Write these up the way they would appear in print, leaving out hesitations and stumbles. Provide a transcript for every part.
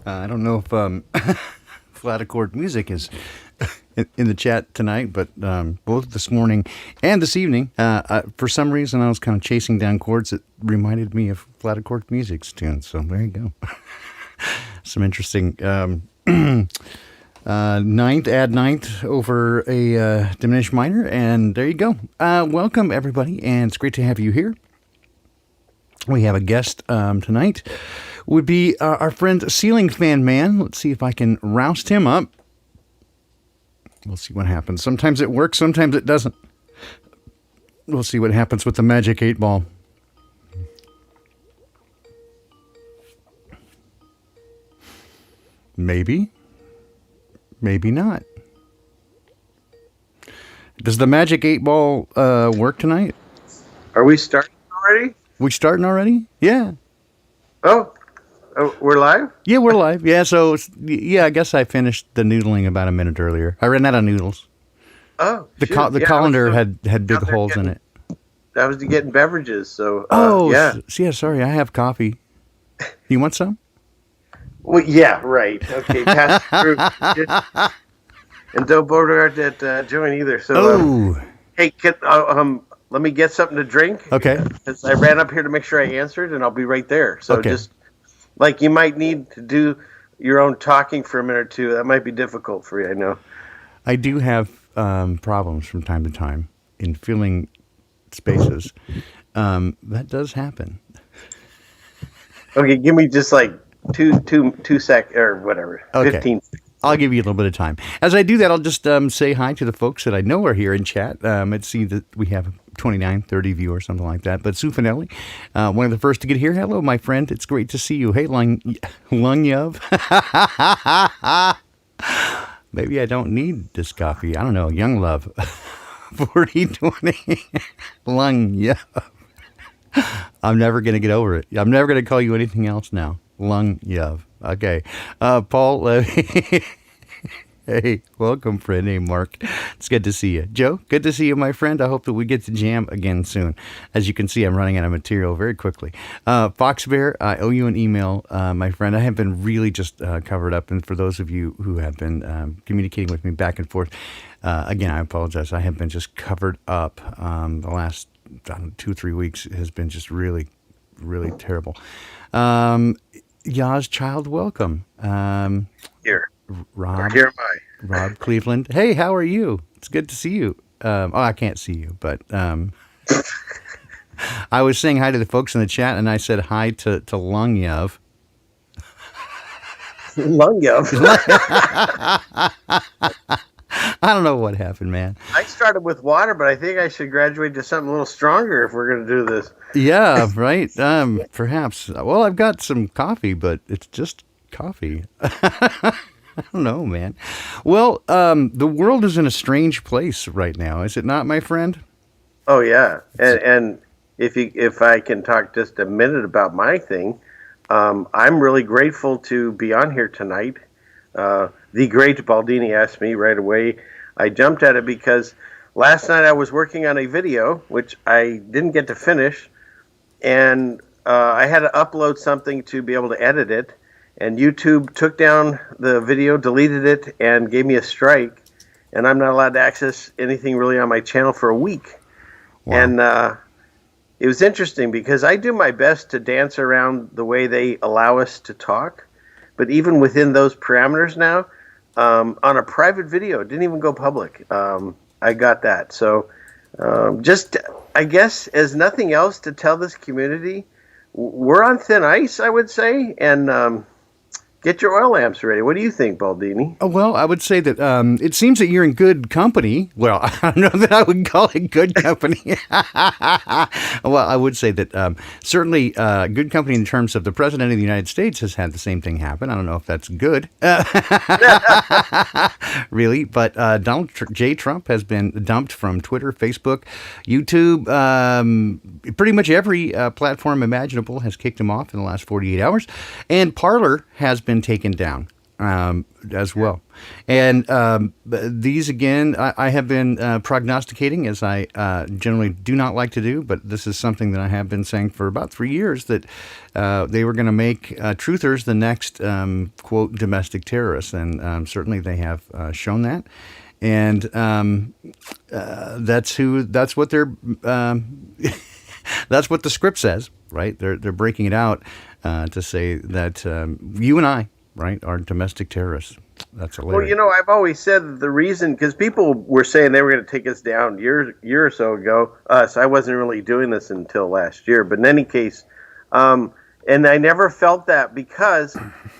I don't know if flat accord music is in the chat tonight, but both this morning and this evening, for some reason, I was kind of chasing down chords that reminded me of flat accord music's tunes. So there you go. Some interesting ninth, add ninth over a diminished minor, and there you go. Welcome, everybody, and it's great to have you here. We have a guest tonight. Would be our friend Ceiling Fan Man. Let's see if I can roust him up. We'll see what happens. Sometimes it works, sometimes it doesn't. We'll see what happens with the Magic 8 Ball. Maybe. Maybe not. Does the Magic 8 Ball work tonight? Are we starting already? We starting already? Yeah. Oh, we're live? Yeah, we're live. Yeah, so, yeah, I guess I finished the noodling about a minute earlier. I ran out of noodles. Oh, the colander had big holes in it. I was getting beverages, so, yeah, sorry, I have coffee. You want some? Well, yeah, right. Okay, pass through. And don't bother that joint either. So, hey, let me get something to drink. Okay. Because I ran up here to make sure I answered, and I'll be right there. So just, like, you might need to do your own talking for a minute or two. That might be difficult for you, I know. I do have problems from time to time in filling spaces. That does happen. Okay, give me just like two sec or whatever. Okay. 15. I'll give you a little bit of time. As I do that, I'll just say hi to the folks that I know are here in chat. Let's see that we have 29, 30 viewers, something like that. But Sue Finelli, one of the first to get here. Hello, my friend. It's great to see you. Hey, Lung Yuv. Maybe I don't need this coffee. I don't know. Young Love. 4020. Lung Yuv. I'm never going to get over it. I'm never going to call you anything else now. Lung Yuv. Okay. Paul Levy. Hey, welcome, friend. Hey, Mark. It's good to see you. Joe, good to see you, my friend. I hope that we get to jam again soon. As you can see, I'm running out of material very quickly. Fox Bear, I owe you an email, my friend. I have been really just covered up. And for those of you who have been communicating with me back and forth, again, I apologize. I have been just covered up. The last 2-3 weeks has been just really, really terrible. Yaz Child, welcome. Here. Rob. Here am I. Rob Cleveland. Hey, how are you? It's good to see you. I can't see you, but I was saying hi to the folks in the chat, and I said hi to Lung Yuv. Lung Yuv. I don't know what happened, man. I started with water, but I think I should graduate to something a little stronger if we're going to do this. Yeah, right. Perhaps. Well, I've got some coffee, but it's just coffee. I don't know, man. Well, the world is in a strange place right now, is it not, my friend? Oh yeah, and if I can talk just a minute about my thing, I'm really grateful to be on here tonight. The Great Baldini asked me right away. I jumped at it because last night I was working on a video which I didn't get to finish, and I had to upload something to be able to edit it. And YouTube took down the video, deleted it, and gave me a strike. And I'm not allowed to access anything really on my channel for a week. Wow. And it was interesting because I do my best to dance around the way they allow us to talk. But even within those parameters now, on a private video, it didn't even go public. I got that. So just, I guess, as nothing else to tell this community, we're on thin ice, I would say. And get your oil lamps ready. What do you think, Baldini? Well, I would say that it seems that you're in good company. Well, I don't know that I would call it good company. Well, I would say that certainly good company in terms of the President of the United States has had the same thing happen. I don't know if that's good. Really, but Donald J. Trump has been dumped from Twitter, Facebook, YouTube. Pretty much every platform imaginable has kicked him off in the last 48 hours. And Parler has been taken down. as well. And these, again, I have been prognosticating, as I generally do not like to do, but this is something that I have been saying for about 3 years, that they were going to make truthers the next, quote, domestic terrorists. And certainly they have shown that. And that's what they're, that's what the script says, right? They're breaking it out to say that you and I, right, are domestic terrorists. That's hilarious. Well, I've always said that the reason, because people were saying they were going to take us down year or so ago. So I wasn't really doing this until last year. But in any case, and I never felt that, because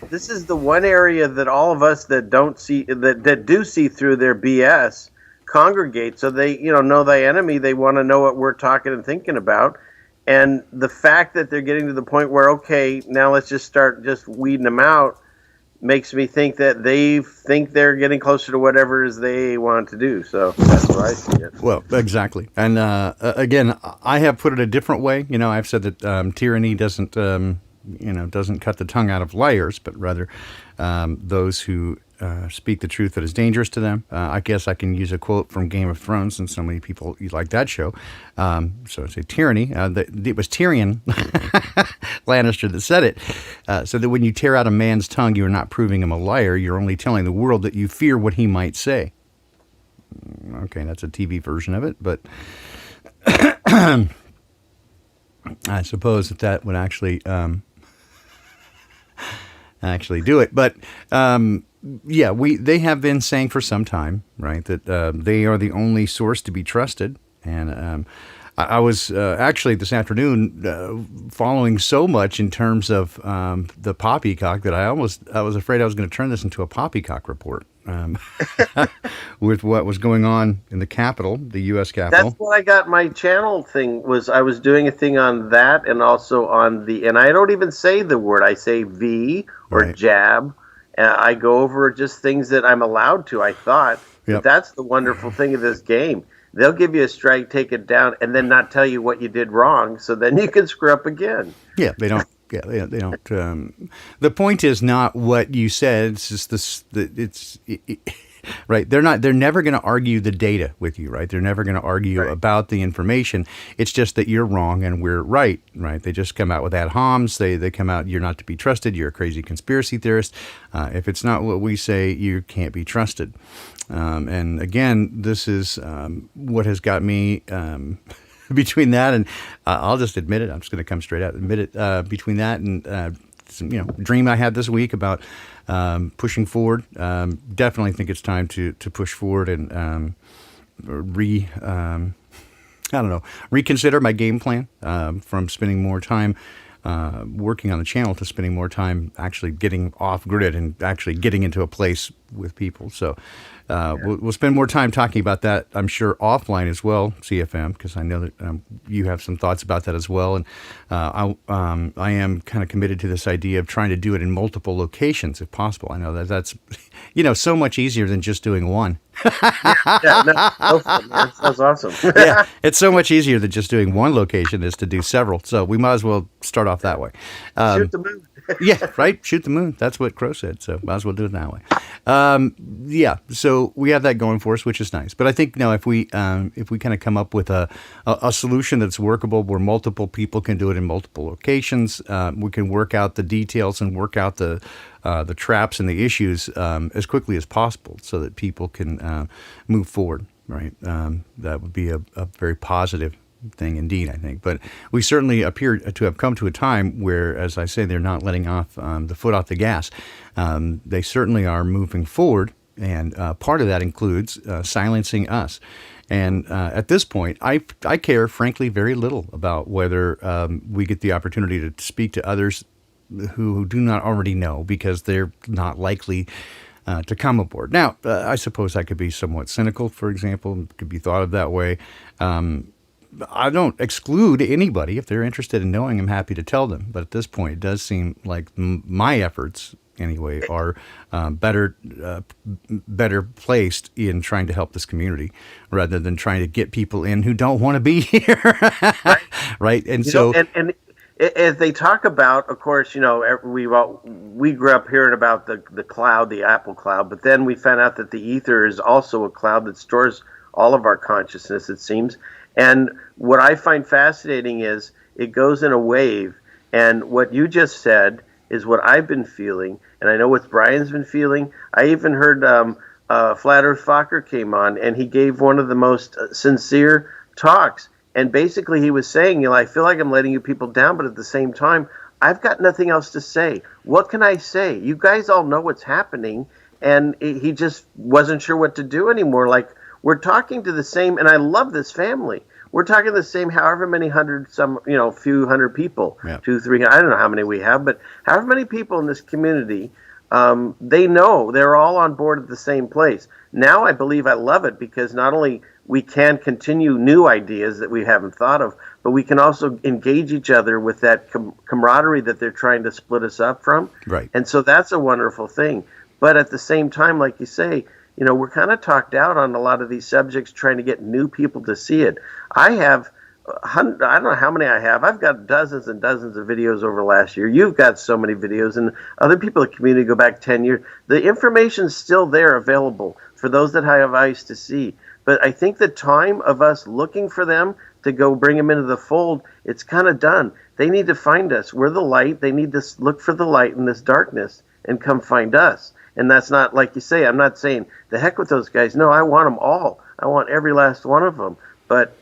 this is the one area that all of us that don't see, that do see through their BS, congregate. So they, know thy enemy. They want to know what we're talking and thinking about. And the fact that they're getting to the point where, okay, now let's just start just weeding them out, makes me think that they think they're getting closer to whatever it is they want to do. So that's what I see it. Well, exactly. And again, I have put it a different way. I've said that tyranny doesn't, doesn't cut the tongue out of liars, but rather those who speak the truth that is dangerous to them. I guess I can use a quote from Game of Thrones, since so many people like that show. So I say tyranny. It was Tyrion Lannister that said it. So that when you tear out a man's tongue, you are not proving him a liar. You're only telling the world that you fear what he might say. Okay, that's a TV version of it, but I suppose that would actually do it. But they have been saying for some time, right, that they are the only source to be trusted. And I was actually this afternoon following so much in terms of the poppycock that I was afraid I was going to turn this into a poppycock report with what was going on in the Capitol, the U.S. Capitol. That's what I got. My channel thing was, I was doing a thing on that, and also on and I don't even say the word. I say V or right. jab. I go over just things that I'm allowed to, I thought. Yep. But that's the wonderful thing of this game. They'll give you a strike, take it down, and then not tell you what you did wrong, so then you can screw up again. Yeah, they don't. Yeah, they don't. The point is not what you said. It's just this. Right. They're never going to argue the data with you, right? They're never going to argue right. about the information. It's just that you're wrong and we're right, right? They just come out with ad homs. They come out, you're not to be trusted. You're a crazy conspiracy theorist. If it's not what we say, you can't be trusted. And again, this is what has got me between that and I'll just admit it. I'm just going to come straight out and admit it. Between that and some, dream I had this week about pushing forward. Definitely think it's time to push forward and reconsider my game plan from spending more time working on the channel to spending more time actually getting off grid and actually getting into a place with people. So we'll spend more time talking about that, I'm sure, offline as well, CFM, because I know that you have some thoughts about that as well. And I am kind of committed to this idea of trying to do it in multiple locations if possible. I know that's so much easier than just doing one. That sounds awesome. Yeah, it's so much easier than just doing one location is to do several. So we might as well start off that way. Shoot the moon. Yeah, right. Shoot the moon. That's what Crow said. So might as well do it that way. So we have that going for us, which is nice. But I think if we kind of come up with a solution that's workable, where multiple people can do it in multiple locations, we can work out the details and work out the traps and the issues as quickly as possible, so that people can move forward. Right. That would be a very positive thing indeed, I think. But we certainly appear to have come to a time where, as I say, they're not letting off the foot off the gas. They certainly are moving forward, and part of that includes silencing us. And at this point, I care, frankly, very little about whether we get the opportunity to speak to others who do not already know, because they're not likely to come aboard. Now, I suppose I could be somewhat cynical, for example, could be thought of that way. I don't exclude anybody. If they're interested in knowing, I'm happy to tell them. But at this point, it does seem like my efforts, anyway, are better placed in trying to help this community, rather than trying to get people in who don't want to be here. Right. Right. And as they talk about, of course, we grew up hearing about the cloud, the Apple cloud, but then we found out that the ether is also a cloud that stores all of our consciousness, it seems. And what I find fascinating is it goes in a wave, and what you just said is what I've been feeling, and I know what Brian's been feeling. I even heard Flat Earth Fokker came on, and he gave one of the most sincere talks. And basically he was saying, I feel like I'm letting you people down, but at the same time, I've got nothing else to say. What can I say? You guys all know what's happening. And he just wasn't sure what to do anymore. Like, we're talking to the same, and I love this family. We're talking the same, however many hundred, few hundred people, Yeah. 200, 300, I don't know how many we have, but however many people in this community, they know they're all on board at the same place. Now I believe I love it because not only we can continue new ideas that we haven't thought of, but we can also engage each other with that camaraderie that they're trying to split us up from. Right. And so that's a wonderful thing. But at the same time, like you say, we're kind of talked out on a lot of these subjects, trying to get new people to see it. I have, I don't know how many I have. I've got dozens and dozens of videos over the last year. You've got so many videos, and other people in the community go back 10 years. The information's still there available for those that have eyes to see. But I think the time of us looking for them to go bring them into the fold, it's kind of done. They need to find us. We're the light. They need to look for the light in this darkness and come find us. And that's not, like you say, I'm not saying the heck with those guys. No, I want them all. I want every last one of them. But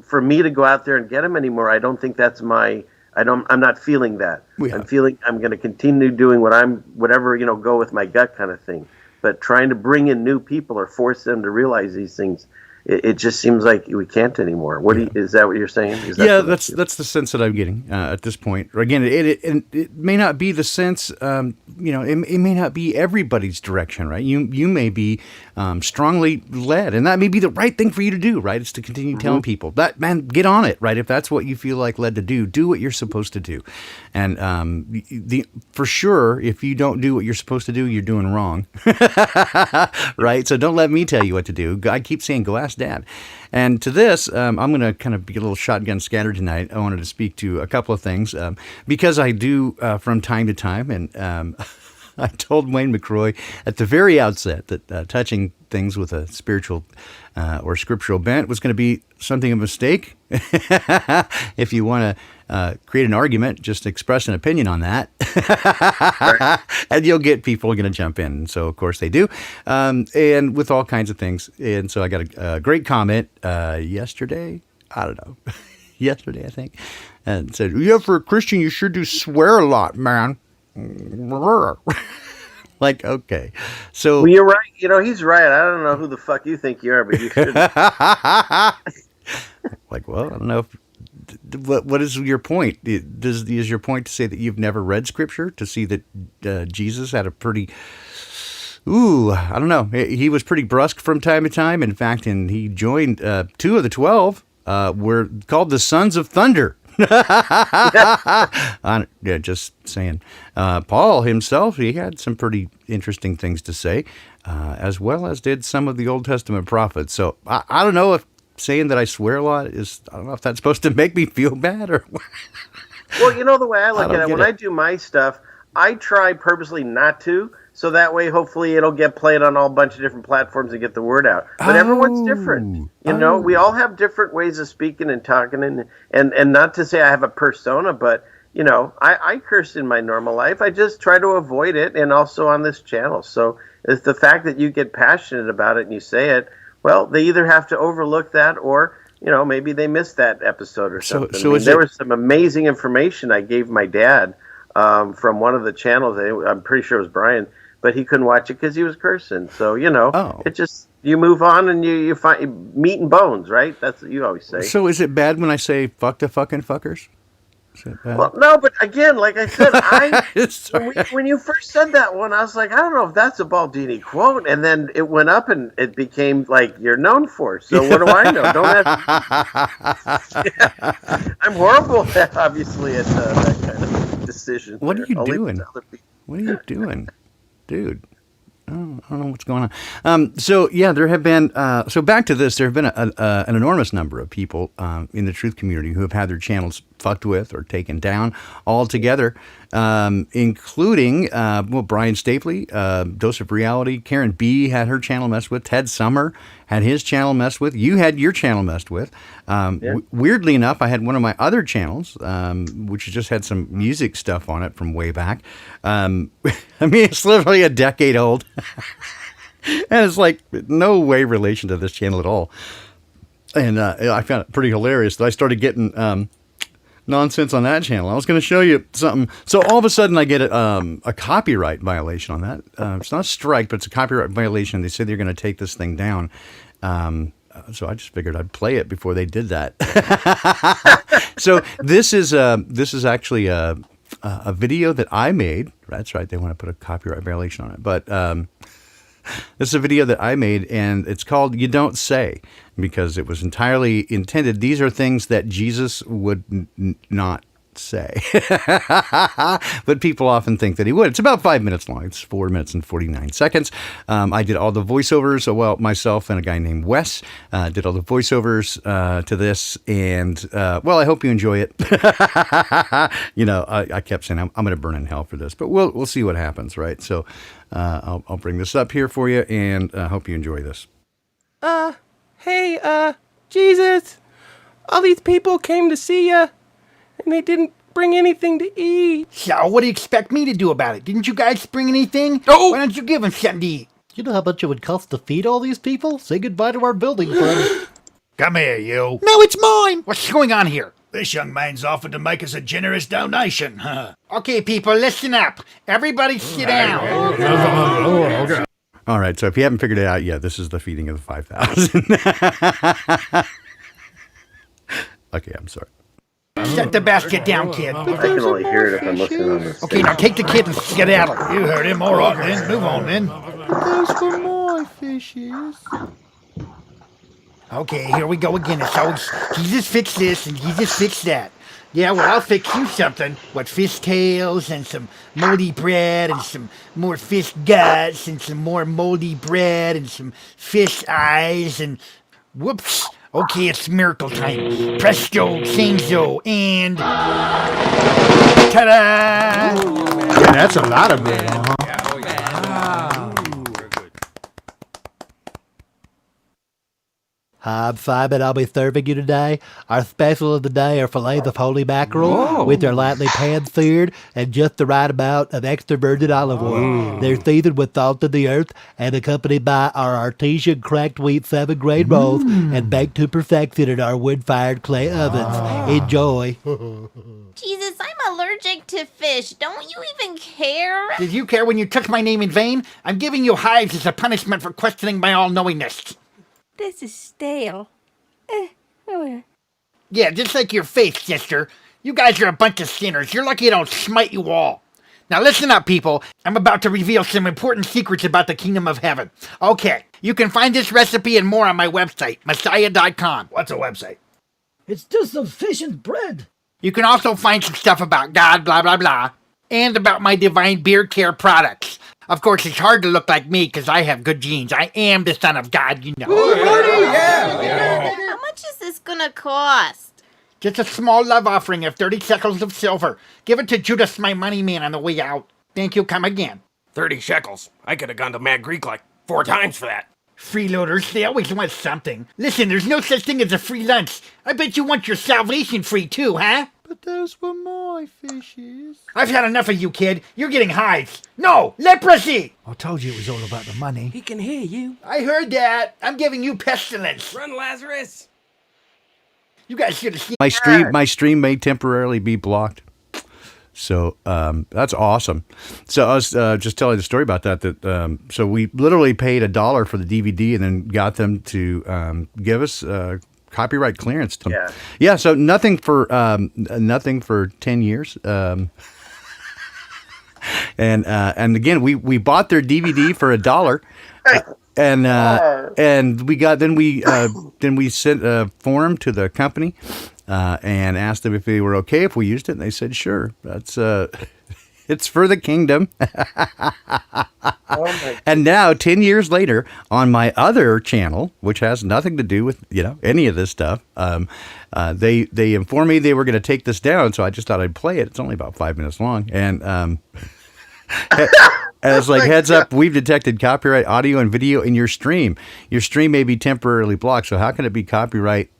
for me to go out there and get them anymore, I don't think that's I'm not feeling that. Yeah. I'm feeling I'm going to continue doing whatever, go with my gut kind of thing. But trying to bring in new people or force them to realize these things, it just seems like we can't anymore. Is that what you're saying? That's the sense that I'm getting at this point. Again, it may not be the sense, it may not be everybody's direction, right? You may be strongly led, and that may be the right thing for you to do, right? It's to continue telling people that, man, get on it, right? If that's what you feel like led to do what you're supposed to do. And for sure, if you don't do what you're supposed to do, you're doing wrong, right? So don't let me tell you what to do. I keep saying, go ask Dad. And to this, I'm going to kind of be a little shotgun scatter tonight. I wanted to speak to a couple of things because I do from time to time. And I told Wayne McCroy at the very outset that touching things with a spiritual or scriptural bent was going to be something of a mistake. If you want to create an argument, just express an opinion on that. Right. And you'll get people going to jump in. And so, of course, they do. And with all kinds of things. And so I got a great comment yesterday. I don't know. Yesterday, I think. And said, yeah, for a Christian, you sure do swear a lot, man. Like, okay. So well, you're right. He's right. I don't know who the fuck you think you are, but you should. Like, well, I don't know if what is your point? Is your point to say that you've never read Scripture to see that Jesus had a pretty, I don't know. He was pretty brusque from time to time. In fact, and he joined 2 of the 12 were called the Sons of Thunder. Yeah, just saying. Paul himself, he had some pretty interesting things to say, as well as did some of the Old Testament prophets. So I don't know if saying that I swear a lot I don't know if that's supposed to make me feel bad or. Well, the way I look at it, when I do my stuff, I try purposely not to. So that way, hopefully, it'll get played on all bunch of different platforms and get the word out. But everyone's different. We all have different ways of speaking and talking. And not to say I have a persona, but, I curse in my normal life. I just try to avoid it, and also on this channel. So it's the fact that you get passionate about it and you say it, well, they either have to overlook that or, maybe they missed that episode or something. So there was some amazing information I gave my dad from one of the channels. I'm pretty sure it was Brian. But he couldn't watch it because he was cursing. So, It just, you move on and you find meat and bones, right? That's what you always say. So is it bad when I say fuck the fucking fuckers? Is it bad? Well, no, but again, like I said, when you first said that one, I was like, I don't know if that's a Baldini quote. And then it went up and it became like you're known for. So what do I know? Don't ask. I'm horrible, obviously, at that kind of decision. What are you doing? What are you doing? Dude, I don't know what's going on. So yeah, there have been, so back to this, there have been an enormous number of people in the truth community who have had their channels fucked with or taken down altogether, including Brian Stapley, Dose of Reality. Karen B had her channel messed with. Ted Summer had his channel messed with. You had your channel messed with. Weirdly enough, I had one of my other channels, which just had some music stuff on it from way back. I mean, it's literally a decade old. And it's like no way relation to this channel at all. And I found it pretty hilarious that I started getting nonsense on that channel. I was going to show you something. So all of a sudden I get a copyright violation on that. It's not a strike, but it's a copyright violation. They said they're going to take this thing down. So I just figured I'd play it before they did that. So this is actually a video that I made. That's right. They want to put a copyright violation on it. But this is a video that I made, and it's called You Don't Say, because it was entirely intended. These are things that Jesus would not say. But people often think that he would. It's about 5 minutes long. It's 4 minutes and 49 seconds. I did all the voiceovers. Well, myself and a guy named Wes did all the voiceovers to this. And, well, I hope you enjoy it. I kept saying I'm going to burn in hell for this. But we'll see what happens, right? So I'll bring this up here for you, and I hope you enjoy this. Hey, Jesus, all these people came to see you, and they didn't bring anything to eat. So, what do you expect me to do about it? Didn't you guys bring anything? Oh! Why don't you give them something to eat? You know how much it would cost to feed all these people? Say goodbye to our building, friend. Come here, you. No, it's mine! What's going on here? This young man's offered to make us a generous donation. Okay, people, listen up. Everybody sit down. All right, so if you haven't figured it out yet, this is the feeding of the 5,000. Okay, I'm sorry. Set the basket down, kid. I can only hear it if I'm listening on this. Okay, now take the kid and skedaddle. You heard him. All right, then. Move on, then. Those were my fishes. Okay, here we go again. It's always, Jesus fixed this and Jesus fixed that. Yeah, well, I'll fix you something. What, fish tails and some moldy bread and some more fish guts and some more moldy bread and some fish eyes and... Whoops. Okay, it's miracle time. Presto, chango, and... Ta-da! Yeah, that's a lot of bread, huh? Hi, I'm Simon. I'll be serving you today. Our special of the day are fillets of holy mackerel with their lightly pan-seared and just the right amount of extra virgin olive oil. They're seasoned with salt of the earth and accompanied by our artesian cracked wheat 7-grain rolls and baked to perfection in our wood-fired clay ovens. Enjoy. Jesus, I'm allergic to fish. Don't you even care? Did you care when you took my name in vain? I'm giving you hives as a punishment for questioning my all-knowingness. This is stale. Yeah, just like your face, sister. You guys are a bunch of sinners. You're lucky I don't smite you all. Now listen up, people. I'm about to reveal some important secrets about the kingdom of heaven. Okay, you can find this recipe and more on my website, Messiah.com. What's a website? It's just some fish and bread. You can also find some stuff about God, blah, blah, blah, and about my divine beard care products. Of course, it's hard to look like me because I have good genes. I am the son of God, you know. How much is this gonna cost? Just a small love offering of 30 shekels of silver. Give it to Judas, my money man, on the way out. Thank you, come again. 30 shekels. I could have gone to Mad Greek like 4 times for that. Freeloaders, they always want something. Listen, there's no such thing as a free lunch. I bet you want your salvation free too, huh? But those were my fishes. I've had enough of you, kid. You're getting hives. No, leprosy! I told you it was all about the money. He can hear you. I heard that. I'm giving you pestilence. Run, Lazarus. You guys should have seen My stream may temporarily be blocked. So that's awesome. So I was just telling the story about that. So we literally paid $1 for the DVD and then got them to give us copyright clearance. Yeah. So nothing for 10 years. And again, we bought their DVD for $1. And we sent a form to the company and asked them if they were okay if we used it, and they said sure. That's It's for the kingdom. Oh my. And now, 10 years later, on my other channel, which has nothing to do with any of this stuff, they informed me they were going to take this down. So I just thought I'd play it. It's only about 5 minutes long, and it's like, heads up, we've detected copyright audio and video in your stream. Your stream may be temporarily blocked. So how can it be copyright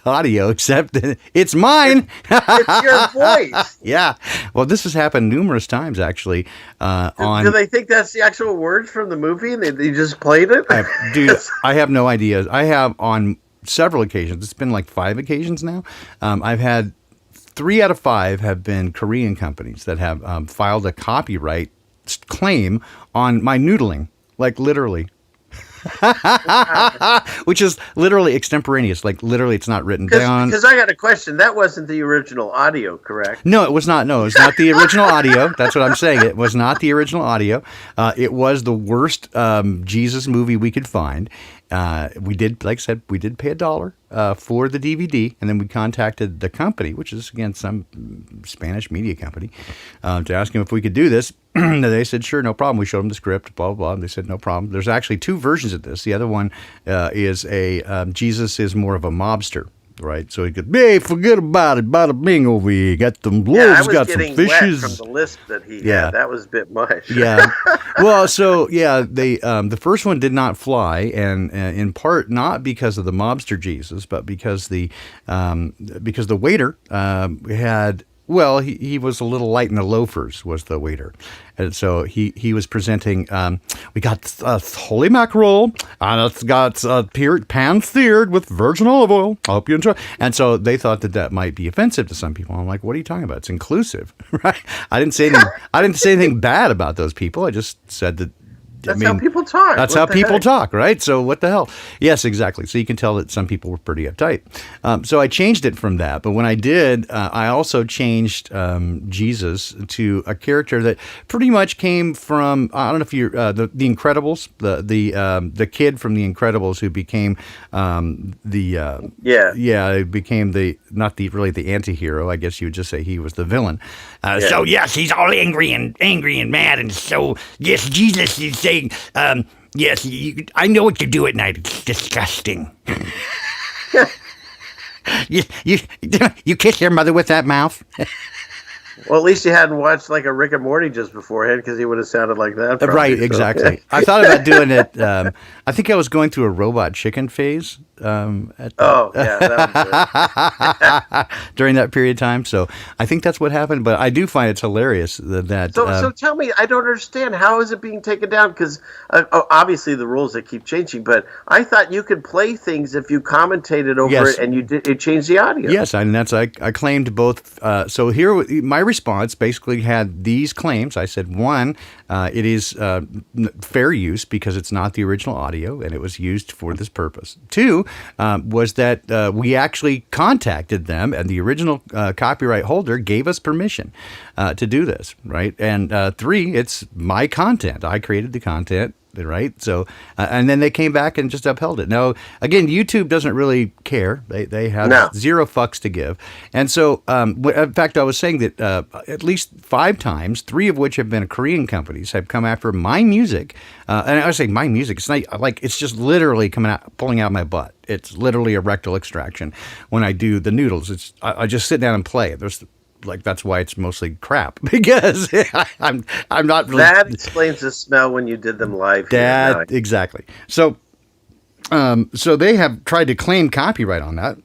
audio except it's mine? It's your voice. Yeah. Well, this has happened numerous times, actually. Do they think that's the actual words from the movie and they just played it? Dude, I have no idea. I have on several occasions. It's been like 5 occasions now. I've had 3 out of 5 have been Korean companies that have filed a copyright claim on my noodling, like literally. Which is literally extemporaneous, like literally it's not written down. Because I got a question. That wasn't the original audio, correct? No, it was not. No, it was not the original audio. That's what I'm saying. It was not the original audio. It was the worst Jesus movie we could find. We did, like I said, we did pay $1 for the DVD, and then we contacted the company, which is, again, some Spanish media company, to ask them if we could do this. They said, sure, no problem. We showed them the script, blah, blah, blah. And they said, no problem. There's actually 2 versions of this. The other one is Jesus is more of a mobster. Right, so he could, hey, forget about it, bada bing over here. Got them loaves, got some fishes. Wet from the list that he had. That was a bit much. Yeah. Well, so they the first one did not fly, and in part not because of the mobster Jesus, but because the waiter had. Well, he was a little light in the loafers, was the waiter. And so he was presenting, we got holy mackerel, and it's got pan-seared with virgin olive oil. I hope you enjoy. And so they thought that might be offensive to some people. I'm like, what are you talking about? It's inclusive, right? I didn't say anything bad about those people. I just said that. That's how people talk. That's how people talk, right? So what the hell? Yes, exactly. So you can tell that some people were pretty uptight. So I changed it from that. But when I did, I also changed Jesus to a character that pretty much came from, I don't know if you're, the Incredibles, the kid from the Incredibles who became became really the anti-hero. I guess you would just say he was the villain. So yes, he's all angry and mad, and so yes, Jesus is saying, yes, I know what you do at night. It's disgusting. you kiss your mother with that mouth? Well, at least you hadn't watched like a Rick and Morty just beforehand, because he would have sounded like that. Probably, right, exactly. I thought about doing it. I think I was going through a robot chicken phase. That was during that period of time. So I think that's what happened. But I do find it's hilarious that. So tell me, I don't understand. How is it being taken down? Because obviously the rules that keep changing. But I thought you could play things if you commentated over it and it changed the audio. Yes, and that's I claimed both. So here, my response basically had these claims. I said, one, it is fair use because it's not the original audio and it was used for this purpose. 2, was that we actually contacted them and the original copyright holder gave us permission to do this, right? And 3, it's my content. I created the content. Right. So, and then they came back and just upheld it. Now, again, YouTube doesn't really care. They have zero fucks to give. And so, in fact, I was saying that at least 5 times, 3 of which have been Korean companies, have come after my music. And I say my music. It's not like it's just literally pulling out my butt. It's literally a rectal extraction. When I do the noodles, I just sit down and play. That's why it's mostly crap, because I'm not really. That explains the smell when you did them live. Exactly. So they have tried to claim copyright on that,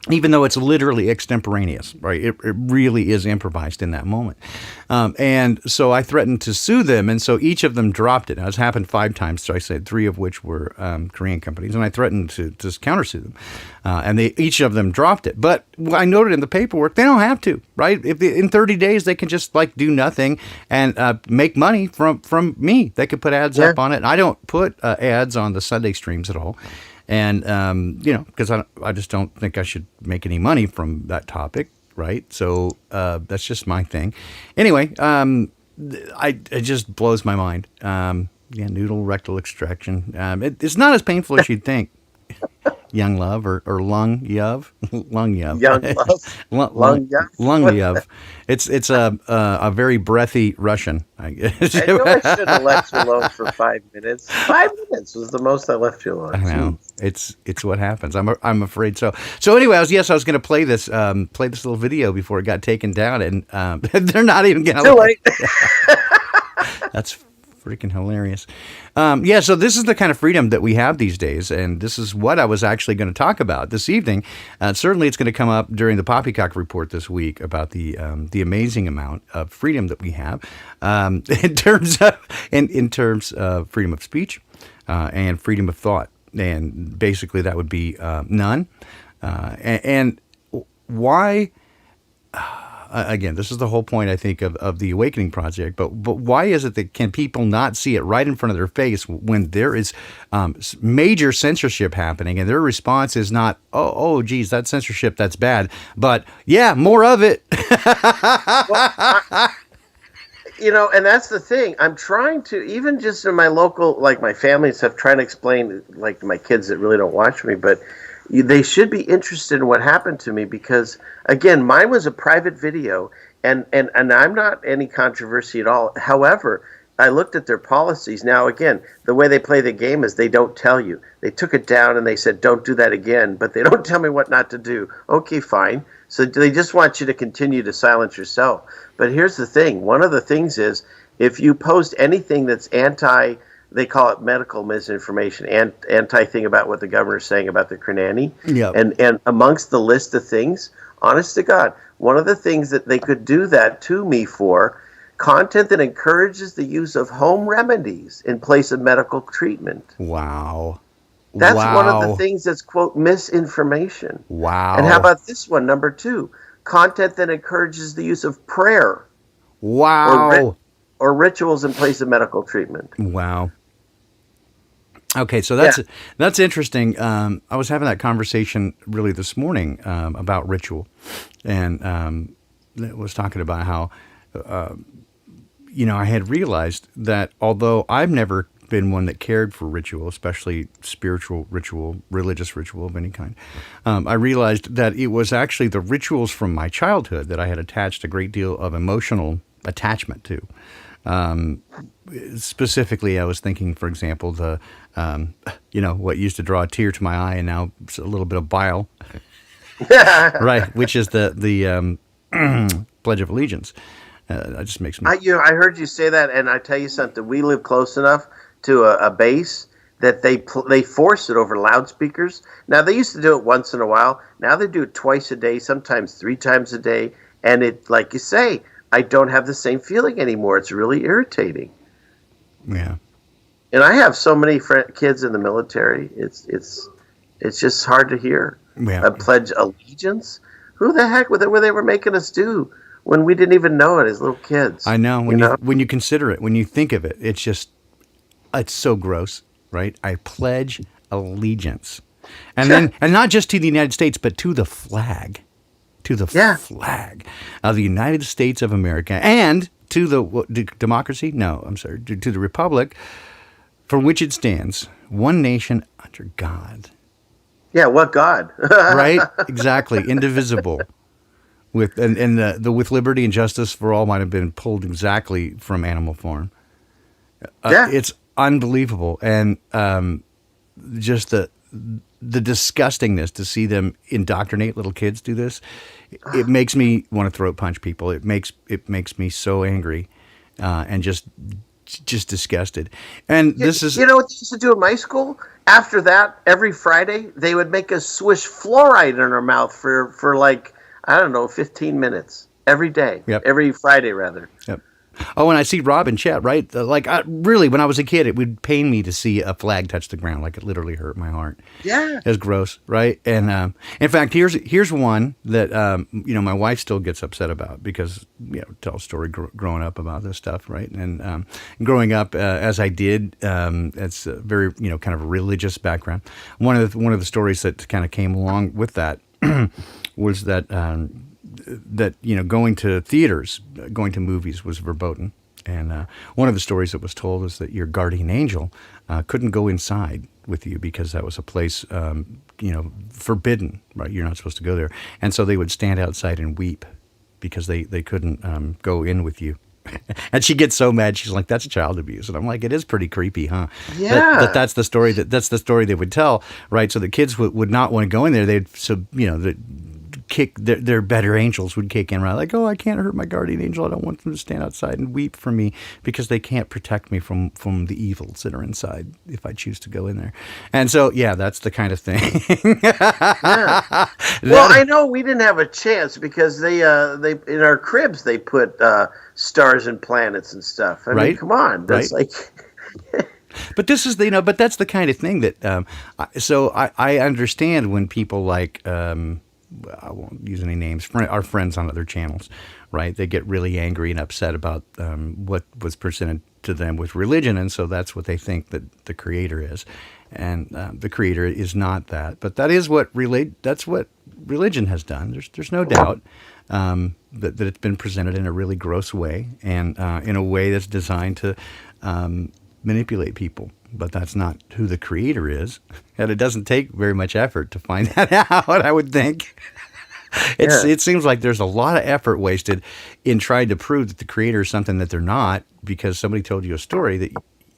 even though it's literally extemporaneous, right? It really is improvised in that moment. And so I threatened to sue them, and so each of them dropped it. Now, it's happened 5 times, so I said 3 of which were Korean companies, and I threatened to countersue them. And each of them dropped it. But I noted in the paperwork, they don't have to, right? If in 30 days, they can just do nothing and make money from me. They could put ads up on it. And I don't put ads on the Sunday streams at all. And, because I just don't think I should make any money from that topic, right? So that's just my thing. Anyway, it just blows my mind. Noodle rectal extraction. It's not as painful as you'd think. Young Love or Lung Yov, Lung Yov, Young Love, Lung Yov. Lung Yov. It's a very breathy Russian, I guess. I know I should have left you alone for 5 minutes. 5 minutes was the most I left you alone. I know it's what happens. I'm afraid so. So anyway, I was going to play this little video before it got taken down, and they're not even going to. Too late. That's freaking hilarious. So this is the kind of freedom that we have these days, and this is what I was actually going to talk about this evening. Certainly, it's going to come up during the Poppycock Report this week about the amazing amount of freedom that we have in terms of freedom of speech and freedom of thought, and basically that would be none. And why? Again, this is the whole point, I think, of the Awakening Project. But why is it that can people not see it right in front of their face when there is major censorship happening, and their response is not, oh, geez, that censorship, that's bad, but yeah, more of it. And that's the thing. I'm trying to, even just in my local, like my family and stuff, trying to explain, like my kids that really don't watch me, but they should be interested in what happened to me because, again, mine was a private video, and I'm not any controversy at all. However, I looked at their policies. Now, again, the way they play the game is they don't tell you. They took it down and they said, don't do that again, but they don't tell me what not to do. Okay, fine. So they just want you to continue to silence yourself. But here's the thing. One of the things is if you post anything that's they call it medical misinformation, anti-thing about what the governor's saying about the Crenani. Yep. And amongst the list of things, honest to God, one of the things that they could do that to me for, content that encourages the use of home remedies in place of medical treatment. Wow. That's one of the things that's, quote, misinformation. Wow. And how about this one, number 2? Content that encourages the use of prayer. Wow. Or rituals in place of medical treatment. Wow. Okay, so that's interesting. I was having that conversation really this morning about ritual, and was talking about how, I had realized that although I've never been one that cared for ritual, especially spiritual ritual, religious ritual of any kind, I realized that it was actually the rituals from my childhood that I had attached a great deal of emotional attachment to. Specifically, I was thinking, for example, the what used to draw a tear to my eye, and now it's a little bit of bile, right? Which is the Pledge of Allegiance. That just makes me. I heard you say that, and I tell you something. We live close enough to a base that they force it over loudspeakers. Now they used to do it once in a while. Now they do it twice a day, sometimes 3 times a day, and it, like you say, I don't have the same feeling anymore. It's really irritating. Yeah. And I have so many kids in the military. It's just hard to hear. Yeah. A pledge allegiance. Who the heck were they were making us do when we didn't even know it as little kids? I know when you consider it, when you think of it, it's so gross, right? I pledge allegiance, and not just to the United States, but to the flag. To the flag of the United States of America, and to the democracy. No, I'm sorry. To the republic for which it stands, one nation under God. Yeah, what God? Right? Exactly. Indivisible. With the with liberty and justice for all might have been pulled exactly from Animal Farm. It's unbelievable, and just the disgustingness to see them indoctrinate little kids do this, it makes me want to throat punch people. It makes me so angry, and just disgusted. And this is, what they used to do in my school? After that, every Friday, they would make us swish fluoride in our mouth for like, I don't know, 15 minutes every day. Yep. Every Friday, rather. Yep. Oh, and I see Rob in chat, right? Really, when I was a kid, it would pain me to see a flag touch the ground. Like, it literally hurt my heart. Yeah. It was gross, right? And in fact, here's one that my wife still gets upset about because tell a story growing up about this stuff, right? And growing up as I did, it's a very kind of a religious background. One of the stories that kind of came along with that was that. That going to theaters, going to movies was verboten, And one of the stories that was told is that your guardian angel couldn't go inside with you because that was a place, forbidden, right? You're not supposed to go there. And so they would stand outside and weep because they couldn't go in with you. And she gets so mad. She's like, "That's child abuse." And I'm like, "It is pretty creepy, huh?" Yeah. That's the story that's the story they would tell, right? So the kids would not want to go in there. The kick their better angels would kick in, right? Like, "Oh, I can't hurt my guardian angel. I don't want them to stand outside and weep for me because they can't protect me from the evils that are inside if I choose to go in there." And so, yeah, that's the kind of thing. Yeah. Well, I know we didn't have a chance because they in our cribs they put stars and planets and stuff. I mean, come on, that's right. like. But this is but that's the kind of thing that I understand when people like I won't use any names, our friends on other channels, right? They get really angry and upset about what was presented to them with religion, and so that's what they think that the Creator is, and the Creator is not that. But that is that's what religion has done. There's no doubt that it's been presented in a really gross way, and in a way that's designed to manipulate people. But that's not who the Creator is, and it doesn't take very much effort to find that out, I would think. It seems like there's a lot of effort wasted in trying to prove that the Creator is something that they're not because somebody told you a story that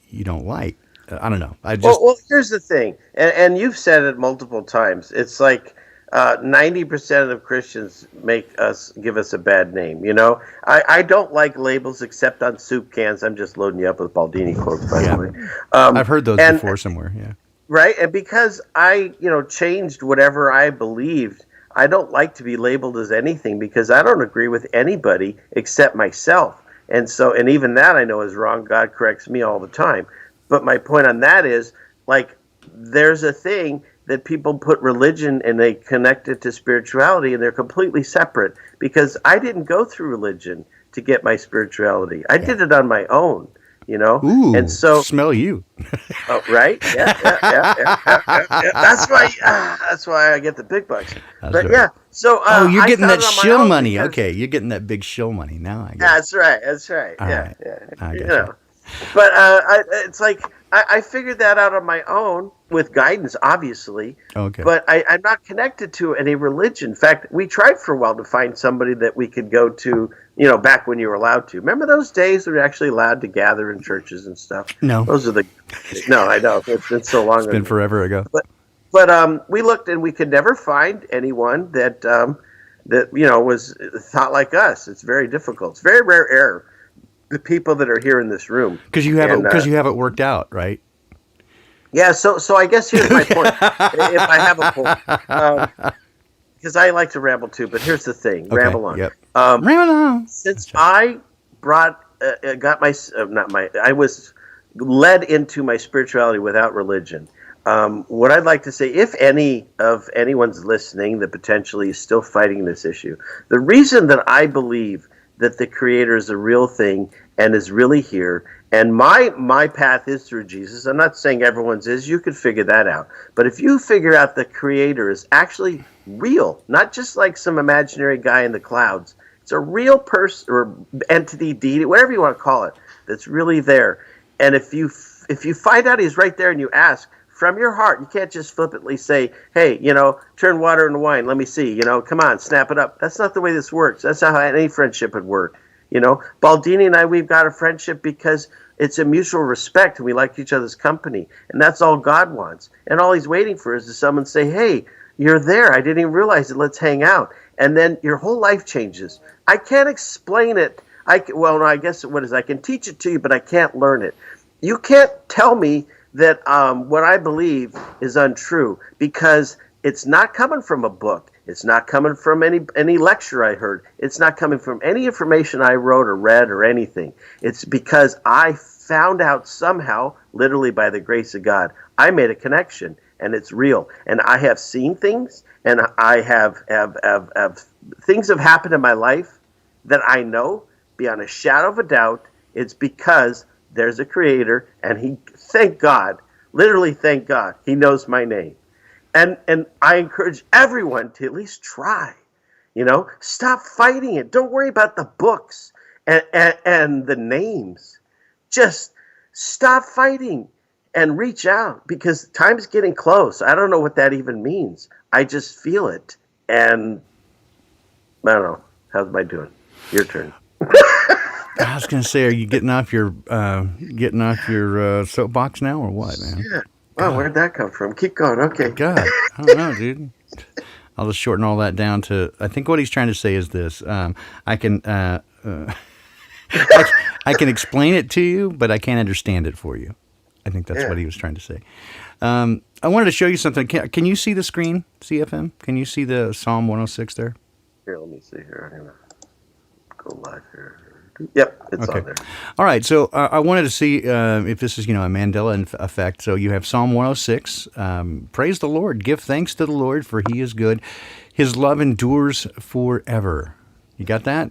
you don't like. I don't know. Well, here's the thing, and you've said it multiple times. It's like 90% of Christians give us a bad name. You know, I don't like labels except on soup cans. I'm just loading you up with Baldini quotes, by the way. I've heard those before somewhere. Yeah. Right, and because I changed whatever I believed, I don't like to be labeled as anything because I don't agree with anybody except myself. And even that I know is wrong. God corrects me all the time. But my point on that is, like, there's a thing that people put religion and they connect it to spirituality, and they're completely separate because I didn't go through religion to get my spirituality. I did it on my own, Ooh, and so smell you. Oh, right? Yeah. That's why I get the big bucks. So you're getting that shill money. Because, okay, you're getting that big shill money now. I guess. That's right. All Yeah. I get you. But it's like I figured that out on my own with guidance, obviously. Okay. But I'm not connected to any religion. In fact, we tried for a while to find somebody that we could go to, back when you were allowed to. Remember those days when we were actually allowed to gather in churches and stuff? No. Those are No, I know. It's been so long ago. It's been forever ago. But we looked and we could never find anyone that was thought like us. It's very difficult. It's very rare air. The people that are here in this room, because you have it worked out, right? Yeah. So I guess here's my point. If I have a point, because I like to ramble too. But here's the thing: ramble on. Yep. Ramble on. Since I I was led into my spirituality without religion. What I'd like to say, if anyone's listening that potentially is still fighting this issue, the reason that I believe that the Creator is a real thing and is really here, and my path is through Jesus. I'm not saying everyone's is. You could figure that out. But if you figure out the Creator is actually real, not just like some imaginary guy in the clouds, it's a real person or entity, deity, whatever you want to call it, that's really there. And if you find out he's right there and you ask, from your heart, you can't just flippantly say, hey, turn water into wine. Let me see. Come on, snap it up. That's not the way this works. That's not how any friendship would work. Baldini and I, we've got a friendship because it's a mutual respect and we like each other's company. And that's all God wants. And all he's waiting for is to someone say, hey, you're there. I didn't even realize it. Let's hang out. And then your whole life changes. I can't explain it. I guess I can teach it to you, but I can't learn it. You can't tell me that what I believe is untrue because it's not coming from a book. It's not coming from any lecture I heard. It's not coming from any information I wrote or read or anything. It's because I found out somehow, literally by the grace of God, I made a connection and it's real. And I have seen things and I have things have happened in my life that I know beyond a shadow of a doubt. It's because there's a Creator, and thank God, literally thank God, he knows my name. And I encourage everyone to at least try, stop fighting it. Don't worry about the books. and the names. Just stop fighting and reach out because time's getting close. I don't know what that even means. I just feel it. And I don't know. How's my doing? Your turn. I was going to say, are you getting off your soapbox now or what, man? Yeah. Wow, where'd that come from? Keep going. Okay. God, I don't know, dude. I'll just shorten all that down to. I think what he's trying to say is this: I can I can explain it to you, but I can't understand it for you. I think that's what he was trying to say. I wanted to show you something. Can you see the screen, CFM? Can you see the Psalm 106 there? Here, let me see here. I'm gonna go live here. Yep, it's on there. All right, so I wanted to see if this is, a Mandela effect. So you have Psalm 106. Praise the Lord. Give thanks to the Lord, for he is good. His love endures forever. You got that?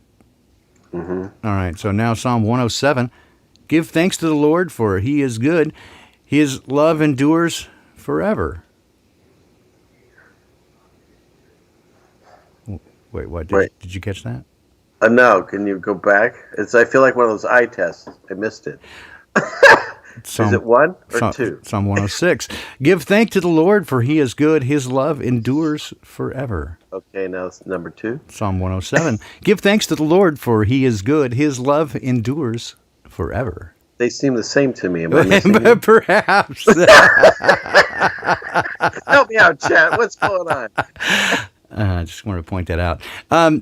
Mm-hmm. All right, so now Psalm 107. Give thanks to the Lord, for he is good. His love endures forever. Wait, what? Did you catch that? No, can you go back? I feel like one of those eye tests. I missed it. Is it 1 or 2? Psalm 106. Give thanks to the Lord, for he is good. His love endures forever. Okay, now it's number 2. Psalm 107. Give thanks to the Lord, for he is good. His love endures forever. They seem the same to me. Am I missing it? Perhaps. Help me out, chat. What's going on? I just wanted to point that out.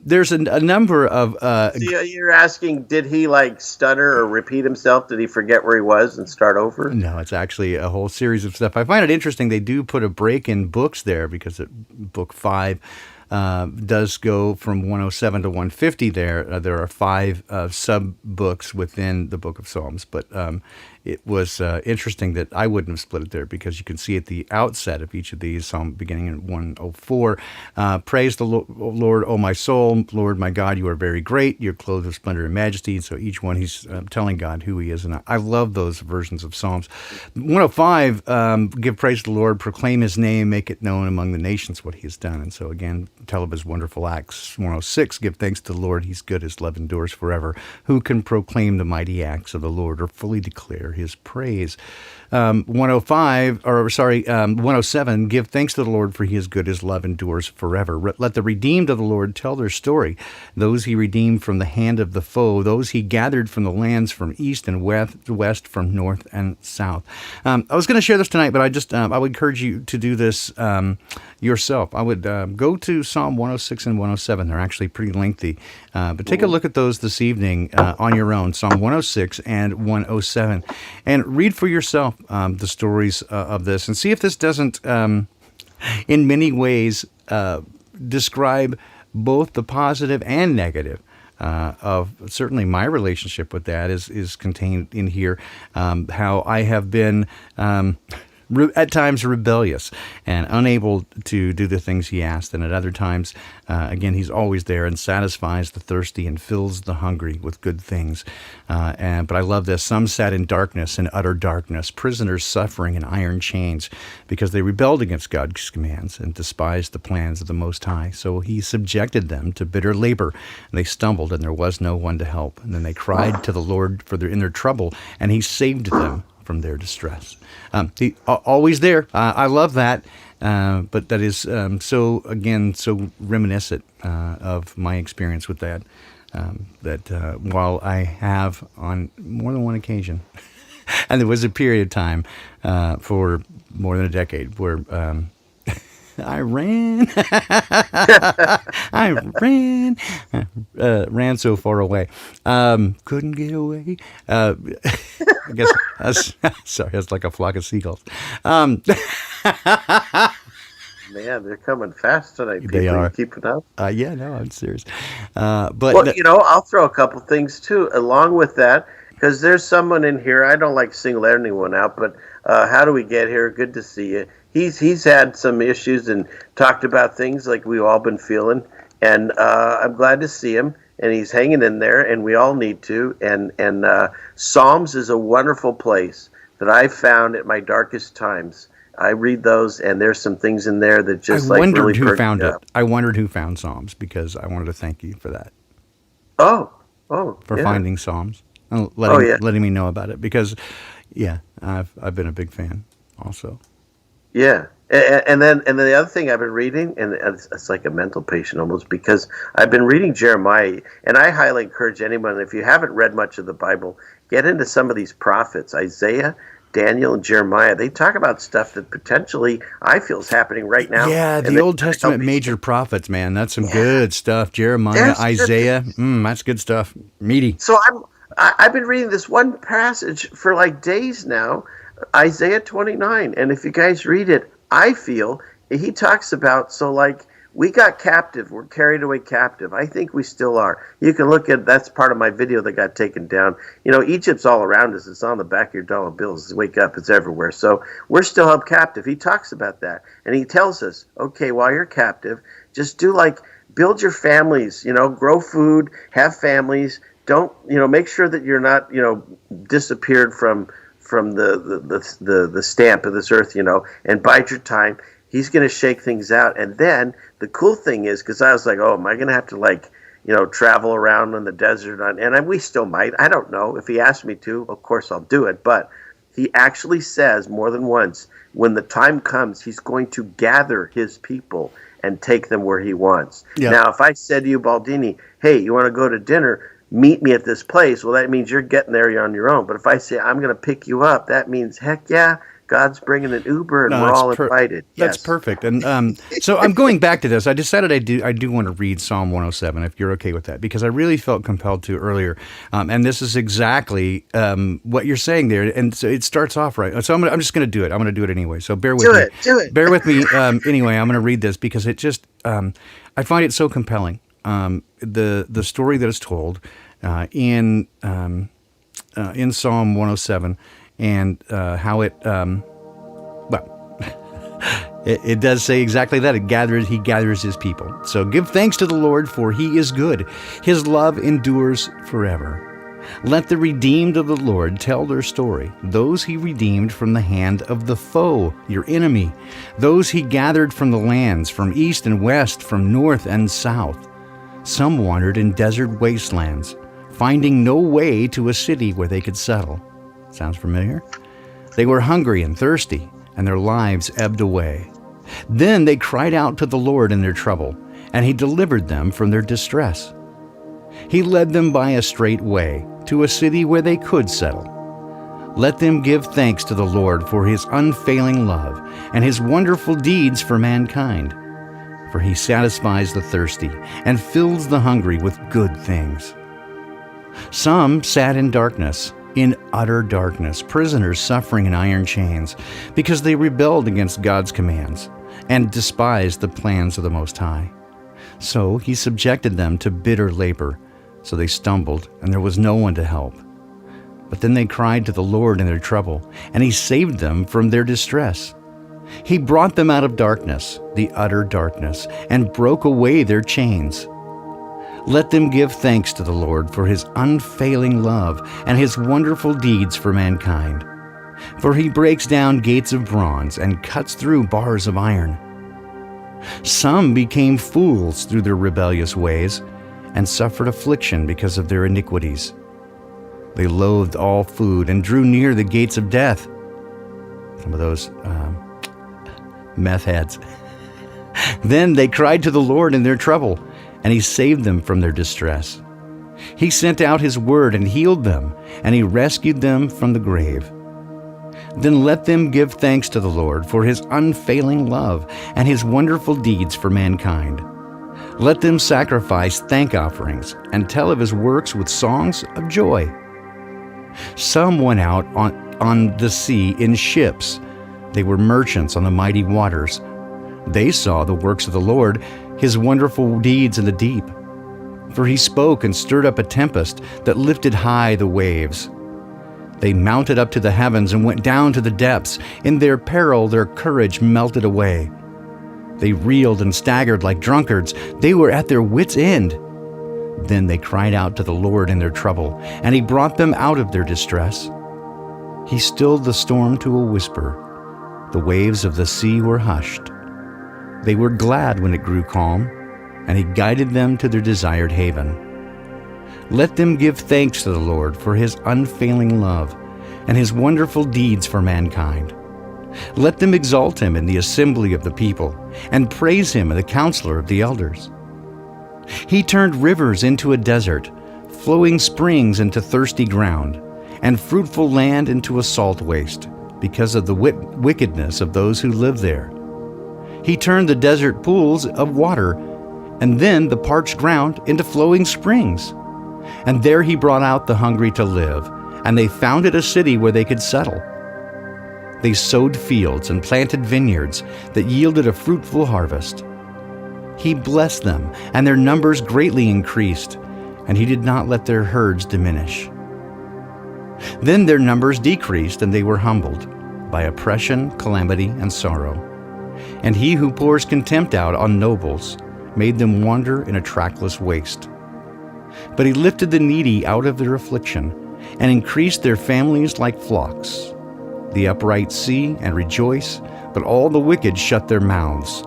There's a number of... You're asking, did he stutter or repeat himself? Did he forget where he was and start over? No, it's actually a whole series of stuff. I find it interesting. They do put a break in books there because book 5 does go from 107 to 150 there. There are 5 sub-books within the Book of Psalms, but it was interesting that I wouldn't have split it there because you can see at the outset of each of these, Psalm beginning in 104, praise the Lord, O my soul, Lord my God, you are very great, you're clothed with splendor and majesty. And so each one he's telling God who he is, and I love those versions of Psalms. 105, give praise to the Lord, proclaim his name, make it known among the nations what he has done. And so again, tell of his wonderful acts. 106, give thanks to the Lord, he's good, his love endures forever. Who can proclaim the mighty acts of the Lord or fully declare his praise? 107, give thanks to the Lord, for he is good, his love endures forever. Let the redeemed of the Lord tell their story, those he redeemed from the hand of the foe, those he gathered from the lands from east and west, from north and south. I was going to share this tonight, but I would encourage you to do this yourself. I would go to Psalm 106 and 107. They're actually pretty lengthy, but take a look at those this evening on your own, Psalm 106 and 107, and read for yourself the stories of this, and see if this doesn't, in many ways, describe both the positive and negative of certainly my relationship with that is contained in here. How I have been at times rebellious and unable to do the things he asked, and at other times, again, he's always there and satisfies the thirsty and fills the hungry with good things. But I love this. Some sat in darkness, in utter darkness, prisoners suffering in iron chains, because they rebelled against God's commands and despised the plans of the Most High. So he subjected them to bitter labor, and they stumbled, and there was no one to help. And then they cried to the Lord in their trouble, and he saved them from their distress. He always there. I love that. But that is so reminiscent of my experience with that. While I have on more than one occasion, and there was a period of time for more than a decade where I ran, ran so far away, couldn't get away. I guess sorry, that's like a flock of seagulls. Man, they're coming fast tonight. People. They are. You keeping up? Yeah, no, I'm serious. But I'll throw a couple things too along with that, because there's someone in here. I don't like to single anyone out, but how do we get here? Good to see you. He's had some issues and talked about things like we've all been feeling, and I'm glad to see him. And he's hanging in there, and we all need to. And Psalms is a wonderful place that I found at my darkest times. I read those, and there's some things in there that just I wondered really who found it. up. I wondered who found Psalms, because I wanted to thank you for that. Oh, for yeah. finding Psalms and Yeah. letting me know about it because, yeah, I've been a big fan also. Yeah, and then the other thing I've been reading, and it's like a mental patient almost, because I've been reading Jeremiah, and I highly encourage anyone, if you haven't read much of the Bible, get into some of these prophets, Isaiah, Daniel, and Jeremiah. They talk about stuff that potentially I feel is happening right now. Yeah, and the they Old help Testament me major see. prophets, man, that's some good stuff. Jeremiah, That's Isaiah, that's good stuff. Meaty. So I've been reading this one passage for like days now, Isaiah 29, and if you guys read it, I feel he talks about, so like we got captive, we're carried away captive. I think we still are. You can look at, that's part of my video that got taken down. You know, Egypt's all around us. It's on the back of your dollar bills. Wake up, it's everywhere. So we're still held captive. He talks about that, and he tells us, okay, while you're captive, just do like build your families. You know, grow food, have families. Don't, you know, make sure that you're not, you know, disappeared from the stamp of this earth, you know, and bide your time. He's going to shake things out. And then the cool thing is, because I was like, oh, am I going to have to, like, you know, travel around in the desert? We still might. I don't know. If he asked me to, of course I'll do it. But he actually says more than once, when the time comes, he's going to gather his people and take them where he wants. Yeah. Now, if I said to you, Baldini, hey, you want to go to dinner? Meet me at this place. Well, that means you're getting there, you're on your own. But if I say I'm going to pick you up, that means, heck yeah, God's bringing an Uber and No, we're that's all invited. That's Yes. perfect. And so I'm going back to this. I decided I do want to read Psalm 107, if you're okay with that, because I really felt compelled to earlier. And this is exactly what you're saying there. And so it starts off right. So I'm just going to do it. I'm going to do it anyway. So bear with me. Do it. Bear with me. Anyway, I'm going to read this because it just, I find it so compelling. The story that is told in Psalm 107 and how it, it does say exactly that. He gathers his people. So give thanks to the Lord, for he is good. His love endures forever. Let the redeemed of the Lord tell their story, those he redeemed from the hand of the foe, your enemy, those he gathered from the lands, from east and west, from north and south. Some wandered in desert wastelands, finding no way to a city where they could settle. Sounds familiar? They were hungry and thirsty, and their lives ebbed away. Then they cried out to the Lord in their trouble, and he delivered them from their distress. He led them by a straight way to a city where they could settle. Let them give thanks to the Lord for his unfailing love and his wonderful deeds for mankind. For he satisfies the thirsty and fills the hungry with good things. Some sat in darkness, in utter darkness, prisoners suffering in iron chains, because they rebelled against God's commands and despised the plans of the Most High. So he subjected them to bitter labor, so they stumbled, and there was no one to help. But then they cried to the Lord in their trouble, and he saved them from their distress. He brought them out of darkness, the utter darkness, and broke away their chains. Let them give thanks to the Lord for his unfailing love and his wonderful deeds for mankind. For he breaks down gates of bronze and cuts through bars of iron. Some became fools through their rebellious ways and suffered affliction because of their iniquities. They loathed all food and drew near the gates of death. Some of those meth heads. Then they cried to the Lord in their trouble, and he saved them from their distress. He sent out his word and healed them, and he rescued them from the grave. Then let them give thanks to the Lord for his unfailing love and his wonderful deeds for mankind. Let them sacrifice thank offerings and tell of his works with songs of joy. Some went out on the sea in ships. They were merchants on the mighty waters. They saw the works of the Lord, his wonderful deeds in the deep. For he spoke and stirred up a tempest that lifted high the waves. They mounted up to the heavens and went down to the depths. In their peril their courage melted away. They reeled and staggered like drunkards. They were at their wits' end. Then they cried out to the Lord in their trouble, and he brought them out of their distress. He stilled the storm to a whisper. The waves of the sea were hushed. They were glad when it grew calm, and he guided them to their desired haven. Let them give thanks to the Lord for his unfailing love and his wonderful deeds for mankind. Let them exalt him in the assembly of the people and praise him in the counselor of the elders. He turned rivers into a desert, flowing springs into thirsty ground, and fruitful land into a salt waste, because of the wickedness of those who live there. He turned the desert pools of water, and then the parched ground into flowing springs. And there he brought out the hungry to live, and they founded a city where they could settle. They sowed fields and planted vineyards that yielded a fruitful harvest. He blessed them, and their numbers greatly increased, and he did not let their herds diminish. Then their numbers decreased, and they were humbled by oppression, calamity, and sorrow. And he who pours contempt out on nobles made them wander in a trackless waste. But he lifted the needy out of their affliction and increased their families like flocks. The upright see and rejoice, but all the wicked shut their mouths.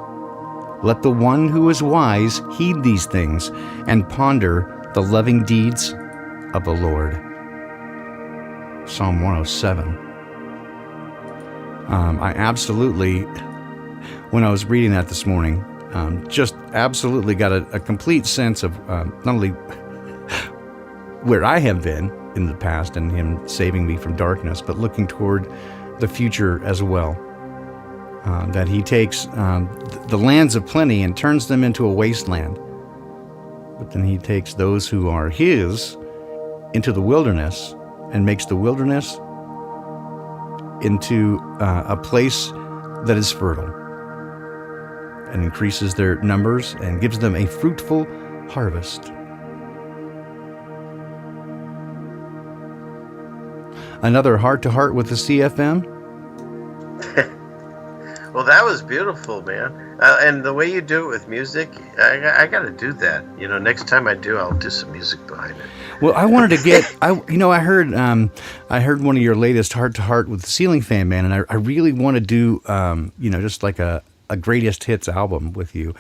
Let the one who is wise heed these things and ponder the loving deeds of the Lord. Psalm 107. I absolutely, when I was reading that this morning, just absolutely got a complete sense of not only where I have been in the past and him saving me from darkness, but looking toward the future as well. That he takes the lands of plenty and turns them into a wasteland. But then he takes those who are his into the wilderness and makes the wilderness into a place that is fertile and increases their numbers and gives them a fruitful harvest. Another heart-to-heart with the CFM? Well, that was beautiful, man. And the way you do it with music, I got to do that. You know, next time I do, I'll do some music behind it. Well, I wanted to get, I heard one of your latest heart-to-heart with the Ceiling Fan Man, and I really want to do, just like a greatest hits album with you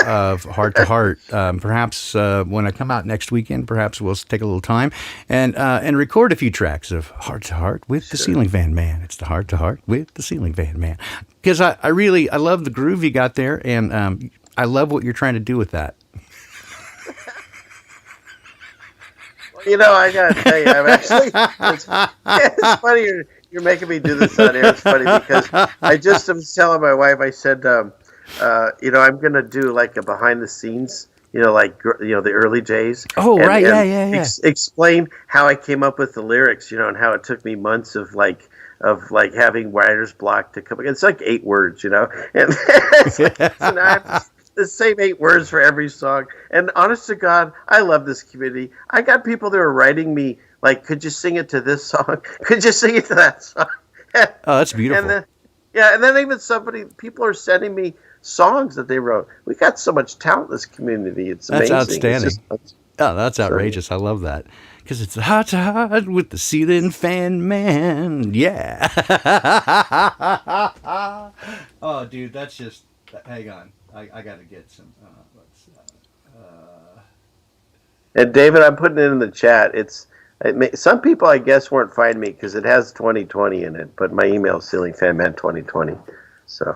of heart to heart. Perhaps when I come out next weekend, perhaps we'll take a little time and record a few tracks of heart to heart with the Ceiling Fan Man. It's the heart to heart with the Ceiling Fan Man, because I love the groove you got there, and I love what you're trying to do with that. You know, I gotta tell you, I'm actually it's funny you're making me do this on air. It's funny because I just was telling my wife, I said, I'm gonna do like a behind the scenes, the early days. Oh, right, yeah. Explain how I came up with the lyrics, and how it took me months of having writer's block to come. It's like 8 words, and it's like, so now I have the same 8 words for every song. And honest to God, I love this community. I got people that are writing me like, could you sing it to this song? Could you sing it to that song? Oh, that's beautiful. And then even people are sending me songs that they wrote. We got so much talent in this community. It's amazing. That's outstanding. That's outrageous. I love that. Because it's heart to heart with the Ceiling Fan Man. Yeah. Oh, dude, that's just... Hang on. I got to get some... And David, I'm putting it in the chat. Some people, I guess, weren't finding me because it has 2020 in it, but my email is ceilingfanman2020. So...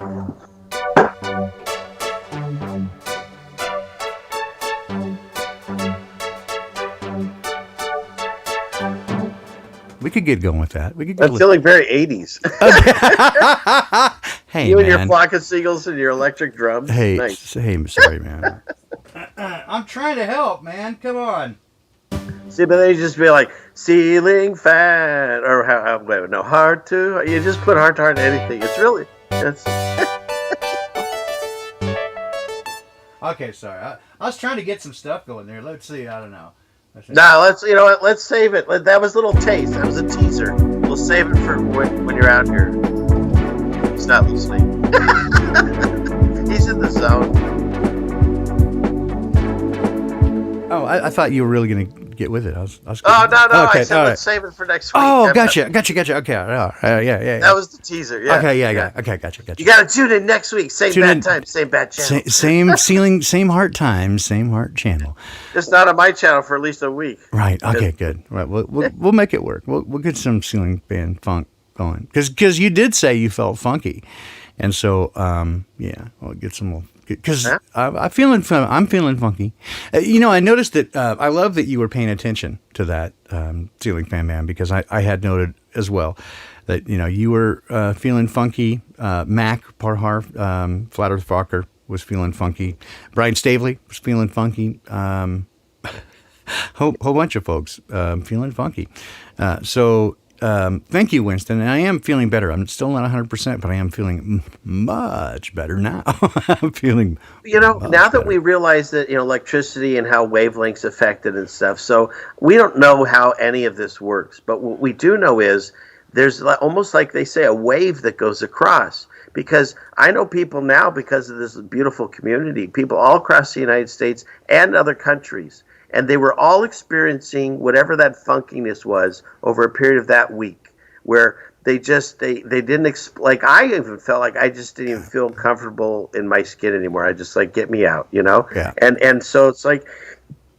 We could get going with that. I'm feeling very 80s. Hey, you man. and your flock of seagulls and your electric drums. Hey, nice. Sorry, man. I'm trying to help, man. Come on. See, but they just be like, ceiling fan, or heart to. You just put heart to heart in anything. It's really, Okay, sorry. I was trying to get some stuff going there. Let's see. I don't know. Let's save it. That was a little taste. That was a teaser. We'll save it for when you're out here. He's not listening. He's in the zone. Oh, I thought you were really going to get with it. I was Oh, no, okay, I said all let's right. save it for next week. Oh, gotcha. Okay. Yeah. That was the teaser. Yeah. Okay, yeah. Yeah. Okay, gotcha. You got to tune in next week. Same Tune bad in. time, same bad channel. Same ceiling, same heart time, same heart channel. Just not on my channel for at least a week. Right. Okay. Good. Right. We'll make it work. We'll get some ceiling fan funk going because you did say you felt funky, and so we'll get some more. Because I'm feeling funky. I noticed that I love that you were paying attention to that ceiling fan man because I had noted as well that you were feeling funky. Mac Parhar, Flat Earth Fokker was feeling funky. Brian Stavely was feeling funky. Whole bunch of folks feeling funky. Thank you, Winston. And I am feeling better. I'm still not 100%, but I am feeling much better now. I'm feeling now that better. we realize that electricity and how wavelengths affect it and stuff. So we don't know how any of this works, but what we do know is there's almost like they say a wave that goes across. Because I know people now, because of this beautiful community, people all across the United States and other countries. And they were all experiencing whatever that funkiness was over a period of that week, where they didn't like I even felt like I just didn't even feel comfortable in my skin anymore. I just like, get me out, Yeah. And so it's like,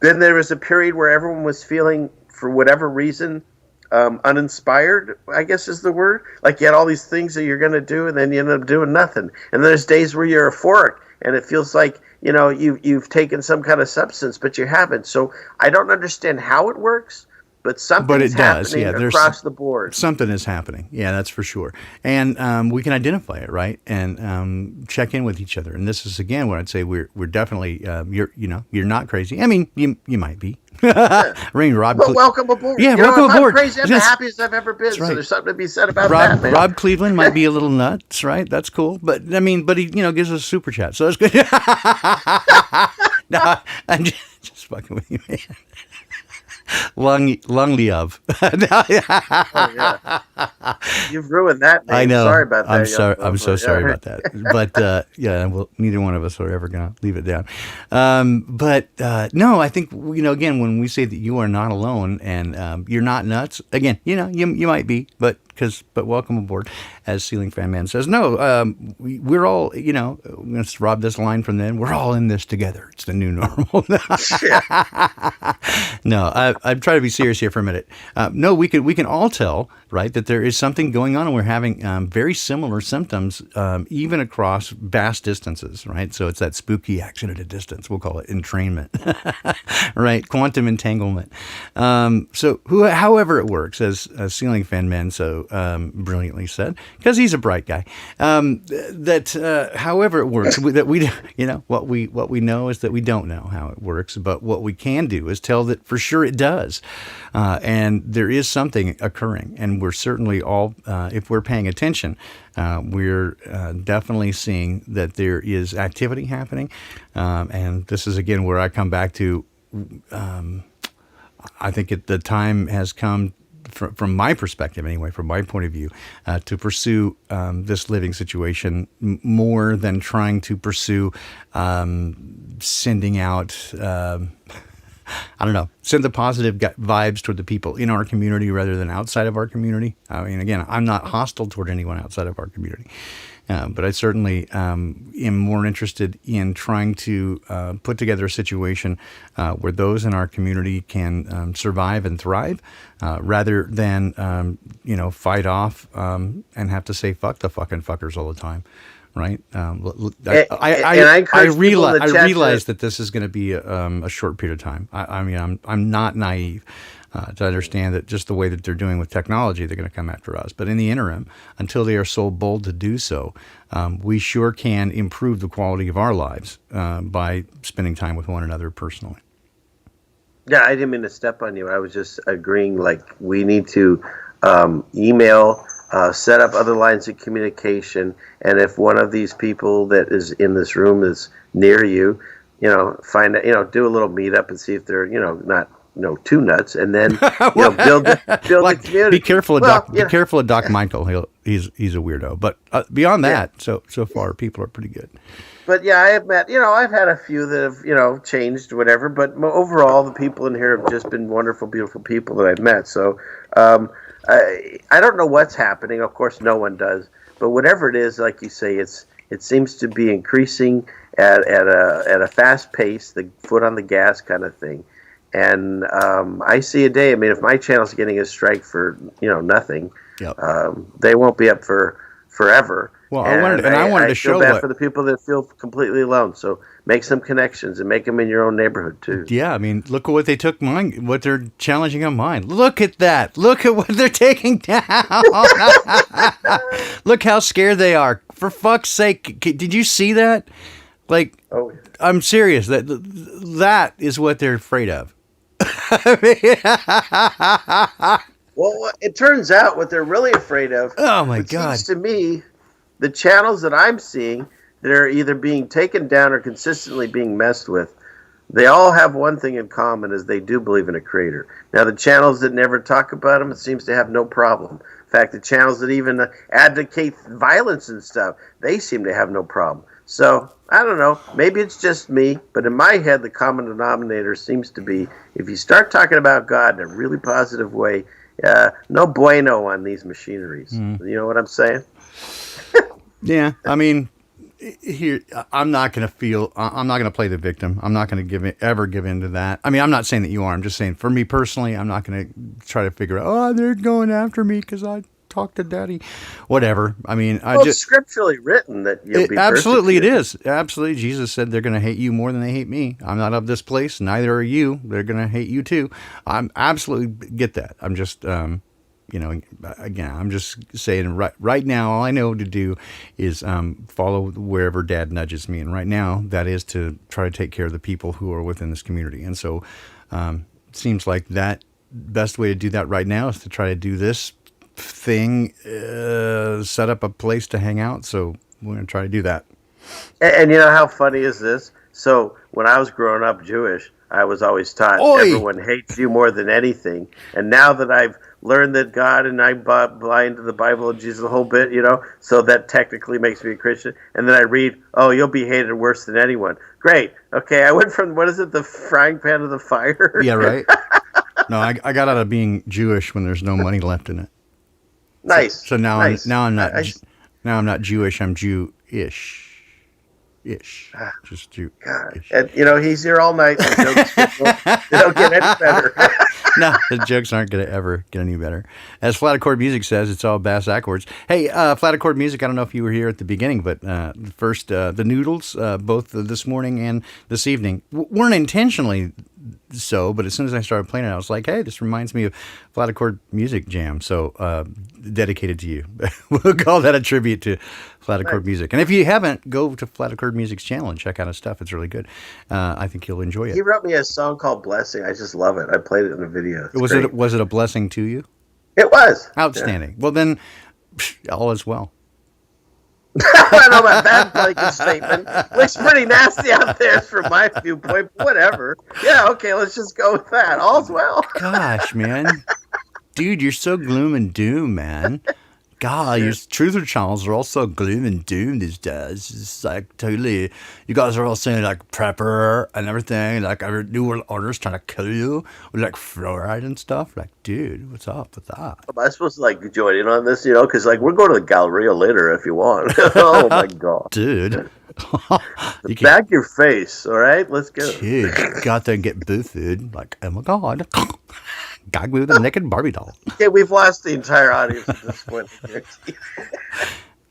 then there was a period where everyone was feeling, for whatever reason, uninspired, I guess is the word. Like you had all these things that you're going to do, and then you end up doing nothing. And there's days where you're euphoric, and it feels like you've taken some kind of substance, but you haven't. So I don't understand how it works, but something's happening across the board. Something is happening. Yeah, that's for sure. And we can identify it, right? And check in with each other. And this is again what I'd say. We're definitely you're not crazy. I mean, you might be. Ring Rob. Well, welcome aboard. Yeah, welcome aboard. I'm crazy. I'm the happiest I've ever been. Right. So there's something to be said about that, man. Rob Cleveland might be a little nuts, right? That's cool. But he gives us a super chat, so that's good. No, I'm just fucking with you, man. Long live. Oh, yeah. You've ruined that name. I know. Sorry about that. I'm sorry. I'm so sorry about that. But neither one of us are ever gonna leave it down. No, I think again, when we say that you are not alone and you're not nuts, again, you might be, but welcome aboard, as Ceiling Fan Man says. No, we're all, let's rob this line from them. We're all in this together. It's the new normal. No, I'm trying to be serious here for a minute. No, we can all tell, right, that there is something going on, and we're having very similar symptoms, even across vast distances, right? So it's that spooky action at a distance. We'll call it entrainment, right? Quantum entanglement. However it works, as Ceiling Fan Man so brilliantly said, because he's a bright guy, however it works, that we, what we know is that we don't know how it works, but what we can do is tell that for sure it does. And there is something occurring, and we're certainly all, if we're paying attention, we're definitely seeing that there is activity happening. And this is, again, where I come back to, I think the time has come, from my perspective anyway, from my point of view, to pursue this living situation more than trying to pursue sending out... send the positive vibes toward the people in our community rather than outside of our community. I mean, again, I'm not hostile toward anyone outside of our community, but I certainly am more interested in trying to put together a situation where those in our community can survive and thrive, rather than, fight off and have to say fuck the fucking fuckers all the time. Right. I realize that this is going to be a short period of time. I'm not naive to understand that just the way that they're doing with technology, they're going to come after us. But in the interim, until they are so bold to do so, we sure can improve the quality of our lives by spending time with one another personally. Yeah, I didn't mean to step on you. I was just agreeing, like, we need to email, set up other lines of communication, and if one of these people that is in this room is near you, find out, do a little meetup and see if they're, not too nuts, and then build the community. Be careful of Well, Be careful of Doc Michael. He's a weirdo. But beyond that, so far people are pretty good. But yeah, I have met, I've had a few that have, changed, whatever. But overall, the people in here have just been wonderful, beautiful people that I've met. So I don't know what's happening. Of course, no one does. But whatever it is, like you say, it seems to be increasing at a fast pace, the foot on the gas kind of thing. And I see a day. I mean, if my channel's getting a strike for nothing, Yep. They won't be up for forever. Well, I wanted to show feel bad for the people that feel completely alone. So make some connections and make them in your own neighborhood too. Yeah, I mean, look at what they took mine. What they're challenging on mine. Look at that. Look at what they're taking down. Look how scared they are. For fuck's sake, did you see that? Like, I'm serious. That is what they're afraid of. Well, it turns out what they're really afraid of. Oh my God! Seems to me, the channels that I'm seeing that are either being taken down or consistently being messed with, they all have one thing in common: is they do believe in a creator. Now, the channels that never talk about him, it seems to have no problem. In fact, the channels that even advocate violence and stuff, they seem to have no problem. So I don't know. Maybe it's just me, but in my head, the common denominator seems to be if you start talking about God in a really positive way. No bueno on these machineries. You know what I'm saying? Yeah, I mean, here I'm not going to play the victim. I'm not going to ever give in to that. I mean, I'm not saying that you are. I'm just saying for me personally, I'm not going to try to figure out, oh, they're going after me because I talked to Daddy. Whatever. I mean, it's scripturally written that you'll be absolutely persecuted. It is. Absolutely. Jesus said they're going to hate you more than they hate me. I'm not of this place. Neither are you. They're going to hate you too. I'm absolutely get that. I'm just, again, I'm just saying right now, all I know to do is follow wherever Dad nudges me. And right now that is to try to take care of the people who are within this community. And so it seems like that best way to do that right now is to try to do this thing, set up a place to hang out. So we're going to try to do that. And you know how funny is this? So when I was growing up Jewish, I was always taught everyone hates you more than anything. And now that I've learned that God and I buy into the Bible and Jesus a whole bit, so that technically makes me a Christian. And then I read, you'll be hated worse than anyone. Great. Okay, I went from, the frying pan to the fire? Yeah, right. No, I got out of being Jewish when there's no money left in it. Nice. So now nice. I'm not Jewish. I'm Jew-ish. Just Jew. God. And he's here all night. They don't get any better. No, the jokes aren't going to ever get any better. As Flat Accord Music says, it's all bass backwards. Hey, Flat Accord Music, I don't know if you were here at the beginning, but first, the Noodles, both this morning and this evening, weren't intentionally so, but as soon as I started playing it, I was like, hey, this reminds me of Flat Accord Music Jam, so dedicated to you. We'll call that a tribute to Flat Accord Music. And if you haven't, go to Flat Accord Music's channel and check out his stuff. It's really good. I think you'll enjoy it. He wrote me a song called Blessing. I just love it. I played it in a video. Was it a blessing to you? It was. Outstanding. Yeah. Well, then, all is well. I don't know about that blanket statement. Looks pretty nasty out there from my viewpoint. Whatever. Yeah, okay, let's just go with that. All's well. Gosh, man. Dude, you're so gloom and doom, man. God, your truther channels are all so gloom and doom these days. It's like totally, you guys are all saying like prepper and everything. Like every new world order's trying to kill you with like fluoride and stuff. Like, dude, what's up with that? Am I supposed to join in on this? Because we're going to the Galleria later if you want. Oh my God, dude. Back your face, all right? Let's go. Dude, got there and get boo food. Like, oh my God. Gag me with a naked Barbie doll. Okay, we've lost the entire audience at this point.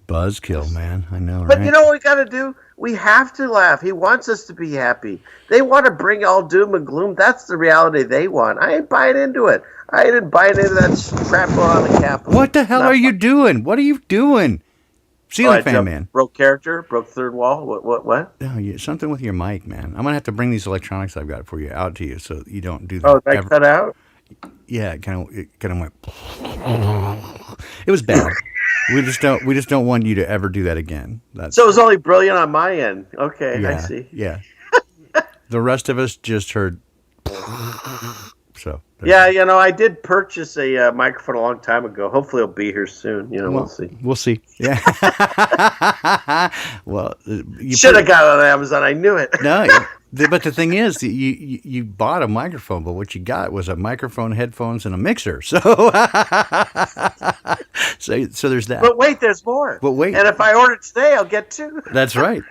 Buzzkill, man. I know, right? But you know what we got to do? We have to laugh. He wants us to be happy. They want to bring all doom and gloom. That's the reality they want. I ain't buying into it. I didn't buy into that crap on the Capitol. What the hell are you doing? What are you doing? Ceiling fan, man. Broke character, broke third wall. What? No, something with your mic, man. I'm gonna have to bring these electronics I've got for you out to you, so you don't do that. Oh, did I cut out? Yeah, it kind of went. It was bad. We just don't want you to ever do that again. So it was only brilliant on my end. Okay, yeah, I see. Yeah. The rest of us just heard. So Yeah, I did purchase a microphone a long time ago. Hopefully, it'll be here soon. We'll see. We'll see. Yeah. Well, you Should have got it on Amazon. I knew it. No, but the thing is, you bought a microphone, but what you got was a microphone, headphones, and a mixer. So, so there's that. But wait, there's more. But wait. And if I order today, I'll get two. That's right.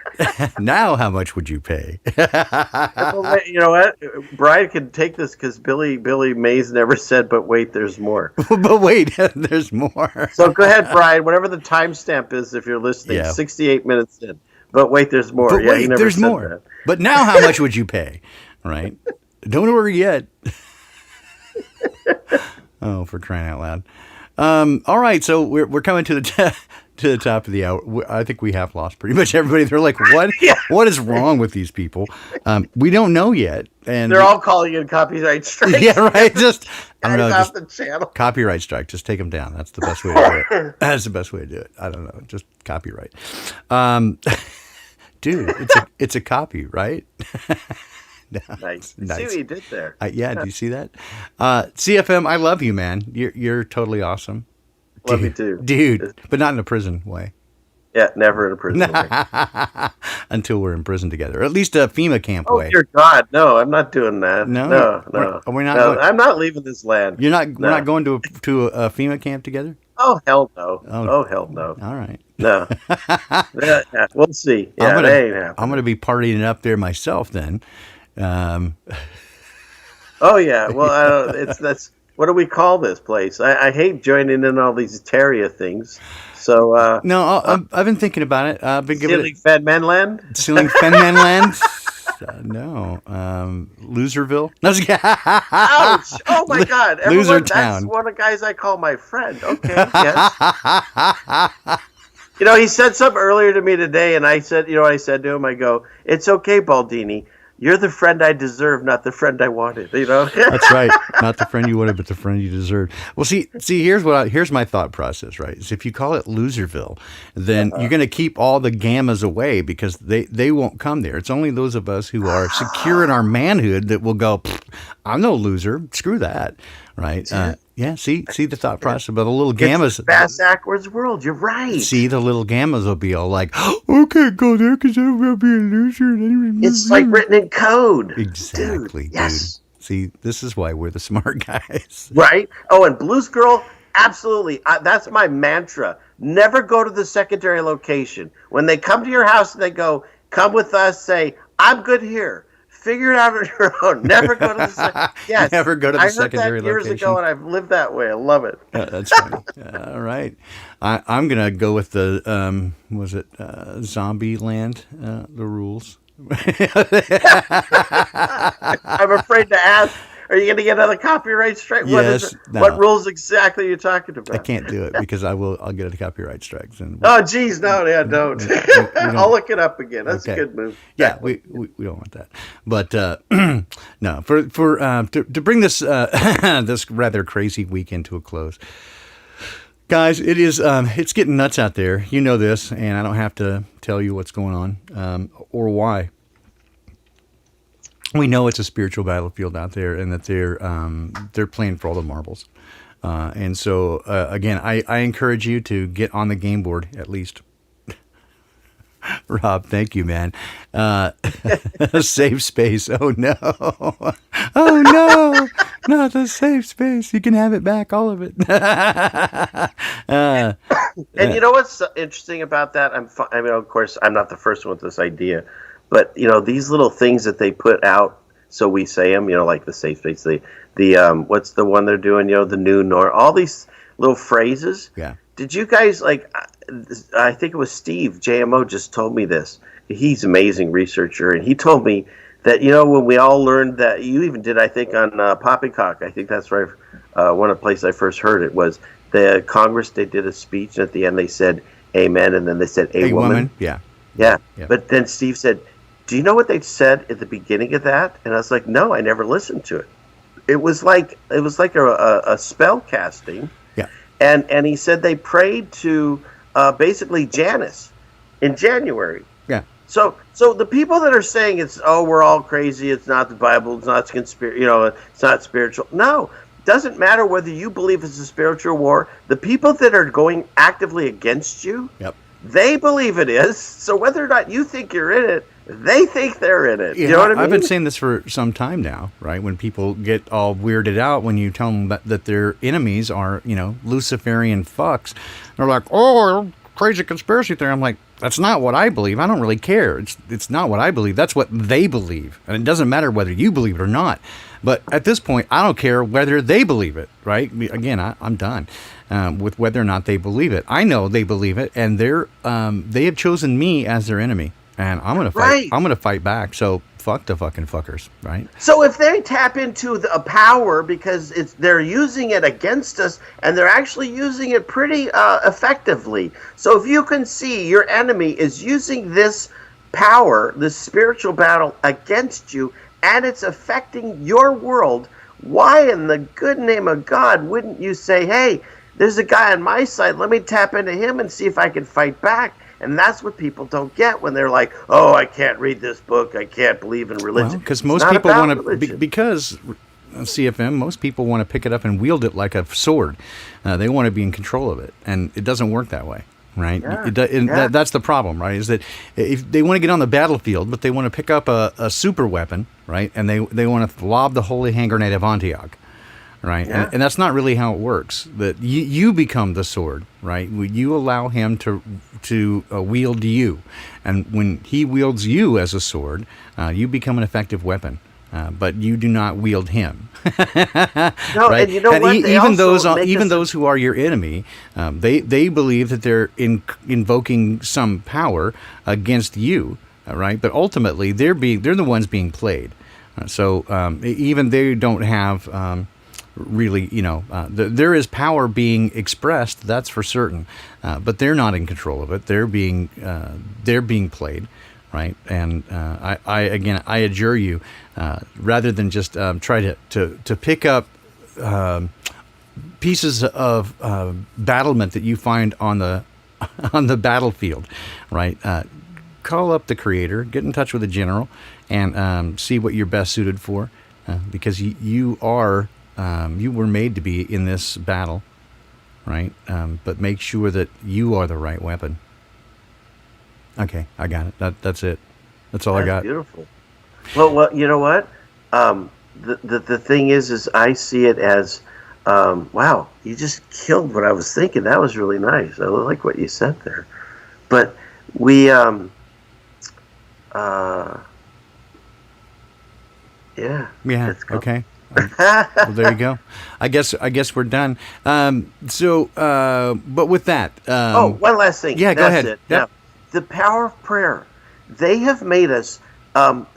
Now, how much would you pay? Well, you know what? Brian can take this because Billy Mays never said, but wait, there's more. But wait, there's more. So go ahead, Brian, whatever the timestamp is, if you're listening, Yeah. 68 minutes in. But wait, there's more. But Yeah, he wait, never there's said more. that. But now, how much would you pay? Right? Don't order yet. Oh, for crying out loud! All right, so we're coming to the top of the hour. I think we have lost pretty much everybody. They're like, "What? Yeah. What is wrong with these people?" We don't know yet, and They're all calling in copyright strikes. yeah, right. Just I don't know. Guys Just off the channel. copyright strike. Just take them down. That's the best way to do it. That's the best way to do it. I don't know. Just copyright. Dude, it's a copy, right? Nice. Nice. See what he did there. Yeah, do you see that? CFM, I love you, man. You're totally awesome. Love you too. Dude, but not in a prison way. Yeah, never in a prison. Until we're in prison together. Or at least a FEMA camp Oh, way. dear God. No, I'm not doing that. No. We're not No, going, I'm not leaving this land. we're not going to a FEMA camp together? Oh, hell no. Oh. Oh, hell no. All right. No. Yeah, we'll see. Yeah, that ain't happening. I'm gonna be partying it up there myself then. Oh, yeah. Well, that's what do we call this place? I hate joining in all these Terria things. So, No, I've been thinking about it. I've been giving Stealing Fed Men Land? Stealing Fenman Land. No, Loserville. No, Ouch! Oh my God! Everyone, Loser that's Town. one of the guys I call my friend. Okay, yes. He said something earlier to me today, and I said, what I said to him? I go, "It's okay, Baldini. You're the friend I deserve, not the friend I wanted." That's right. Not the friend you wanted, but the friend you deserved. Well, see. Here's my thought process. Right, is if you call it Loserville, then you're going to keep all the gammas away because they won't come there. It's only those of us who are secure in our manhood that will go. I'm no loser. Screw that. Right. Yeah. See the thought process about the little gammas. It's a backwards world. You're right. See, the little gammas will be all like, "Oh, I can't go there because I will be a loser." It's like written in code. Exactly, dude. Yes. See, this is why we're the smart guys. Right? Oh, and Blues Girl, absolutely. That's my mantra. Never go to the secondary location. When they come to your house and they go, "Come with us," say, "I'm good here. Figure it out on your own." Never go to the yes. Never go to the secondary I heard that years location. ago, and I've lived that way. I love it. That's funny. All right. I'm going to go with the, Zombie Land, the rules. I'm afraid to ask. Are you going to get another copyright strike? Yes. No. What rules exactly are you talking about? I can't do it because I'll get a copyright strike. And Oh, geez, no, yeah, don't. I'll look it up again. That's Okay. a good move. yeah, we don't want that. But no, to bring this this rather crazy weekend to a close, guys, it is it's getting nuts out there. You know this, and I don't have to tell you what's going on or why. We know it's a spiritual battlefield out there, and that they're playing for all the marbles. And so again, I encourage you to get on the game board at least. Rob, thank you, man. A safe space. Oh no! Oh no! Not the safe space. You can have it back, all of it. And you know what's interesting about that? I mean, of course, I'm not the first one with this idea, but these little things that they put out, so we say them. Like the safe space. The what's the one they're doing? The new nor all these little phrases. Yeah. Did you guys I think it was Steve JMO just told me this. He's an amazing researcher, and he told me that when we all learned that, you even did, I think, on Poppycock. I think that's right. One of the places I first heard it was the Congress. They did a speech, and at the end they said "Amen," and then they said "A woman." Yeah. Yeah. Yeah. But then Steve said, "Do you know what they said at the beginning of that?" And I was like, "No, I never listened to it." It was like a spell casting. Yeah. And he said they prayed to basically Janus in January. Yeah. So the people that are saying we're all crazy, it's not the Bible, it's not conspiracy, it's not spiritual. No, it doesn't matter whether you believe it's a spiritual war. The people that are going actively against you, Yep. they believe it is. So whether or not you think you're in it, they think they're in it. Yeah, You know what I mean? I've been saying this for some time now, right? When people get all weirded out when you tell them that their enemies are, Luciferian fucks, they're like, "Oh, crazy conspiracy theory." I'm like, that's not what I believe. I don't really care. It's not what I believe. That's what they believe, and it doesn't matter whether you believe it or not. But at this point, I don't care whether they believe it. Right? Again, I'm done with whether or not they believe it. I know they believe it, and they have chosen me as their enemy. And I'm gonna fight. Right. I'm gonna fight back. So fuck the fucking fuckers, right? So if they tap into a power because they're using it against us, and they're actually using it pretty effectively. So if you can see your enemy is using this power, this spiritual battle against you, and it's affecting your world, why in the good name of God wouldn't you say, "Hey, there's a guy on my side. Let me tap into him and see if I can fight back"? And that's what people don't get when they're like, "Oh, I can't read this book. I can't believe in religion." Well, because most people want to, because CFM, most people want to pick it up and wield it like a sword. They want to be in control of it, and it doesn't work that way, right? Yeah. That's the problem, right? Is that if they want to get on the battlefield, but they want to pick up a super weapon, right? And they want to lob the holy hand grenade of Antioch. Right, Yeah. and that's not really how it works. That you become the sword, right? You allow him to wield you, and when he wields you as a sword, you become an effective weapon. But you do not wield him. No, right? and you know what? They Even also make us- those who are your enemy, they believe that they're invoking some power against you, right? But ultimately, they're the ones being played. So even they don't have. Really, there is power being expressed. That's for certain, but they're not in control of it. They're being played, right? And I adjure you, rather than just try to pick up pieces of battlement that you find on the on the battlefield, right? Call up the Creator, get in touch with the General, and see what you're best suited for, because you are. You were made to be in this battle, right? But make sure that you are the right weapon. Okay, I got it. That's it. That's all I got. Beautiful. Well, you know what? The thing is I see it as, wow, you just killed what I was thinking. That was really nice. I like what you said there. But we, yeah. Yeah. Okay. Well, there you go. I guess we're done. But with that. One last thing. Yeah, That's go ahead. It. Yep. Now, the power of prayer. They have made us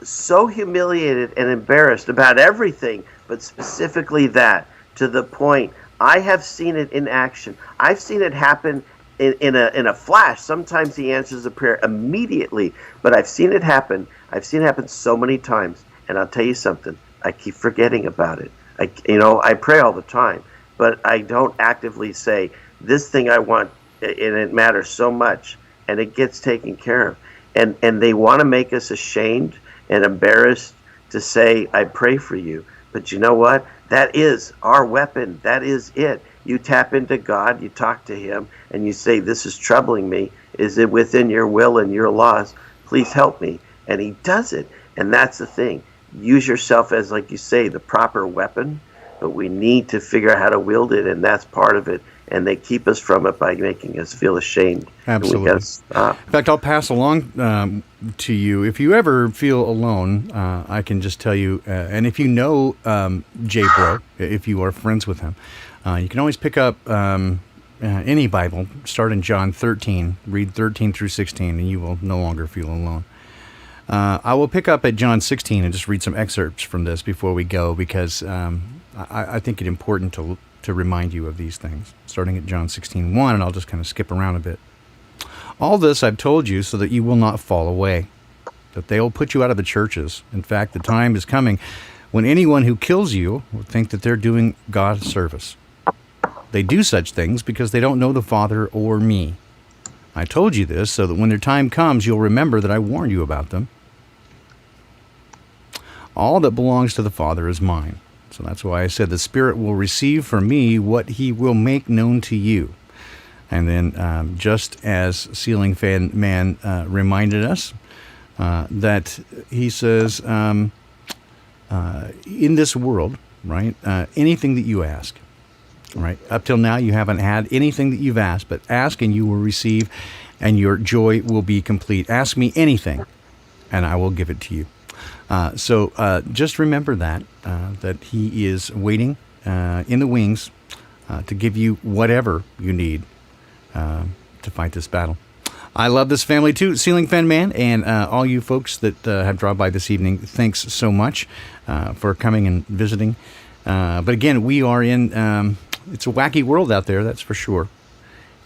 so humiliated and embarrassed about everything, but specifically that, to the point I have seen it in action. I've seen it happen in a flash. Sometimes he answers a prayer immediately, but I've seen it happen. I've seen it happen so many times, and I'll tell you something. I keep forgetting about it. I pray all the time, but I don't actively say, this thing I want, and it matters so much, and it gets taken care of. And they want to make us ashamed and embarrassed to say, I pray for you. But you know what? That is our weapon. That is it. You tap into God, you talk to him, and you say, this is troubling me. Is it within your will and your laws? Please help me. And he does it. And that's the thing. Use yourself as, like you say, the proper weapon, but we need to figure out how to wield it, and that's part of it. And they keep us from it by making us feel ashamed. Absolutely. We gotta stop. In fact, I'll pass along to you. If you ever feel alone, I can just tell you, and if you know J. Bro, if you are friends with him, you can always pick up any Bible, start in John 13, read 13 through 16, and you will no longer feel alone. I will pick up at John 16 and just read some excerpts from this before we go, because I think it's important to remind you of these things. Starting at John 16:1, and I'll just kind of skip around a bit. All this I've told you so that you will not fall away, that they will put you out of the churches. In fact, the time is coming when anyone who kills you will think that they're doing God service. They do such things because they don't know the Father or me. I told you this so that when their time comes, you'll remember that I warned you about them. All that belongs to the Father is mine. So that's why I said the Spirit will receive from me what he will make known to you. And then just as Ceiling Fan Man reminded us, that he says, in this world, right, anything that you ask, right, up till now you haven't had anything that you've asked, but ask and you will receive, and your joy will be complete. Ask me anything, and I will give it to you. So just remember that he is waiting in the wings to give you whatever you need to fight this battle. I love this family too, Ceiling Fan Man, and all you folks that have dropped by this evening. Thanks so much for coming and visiting. But again, we are in, it's a wacky world out there, that's for sure.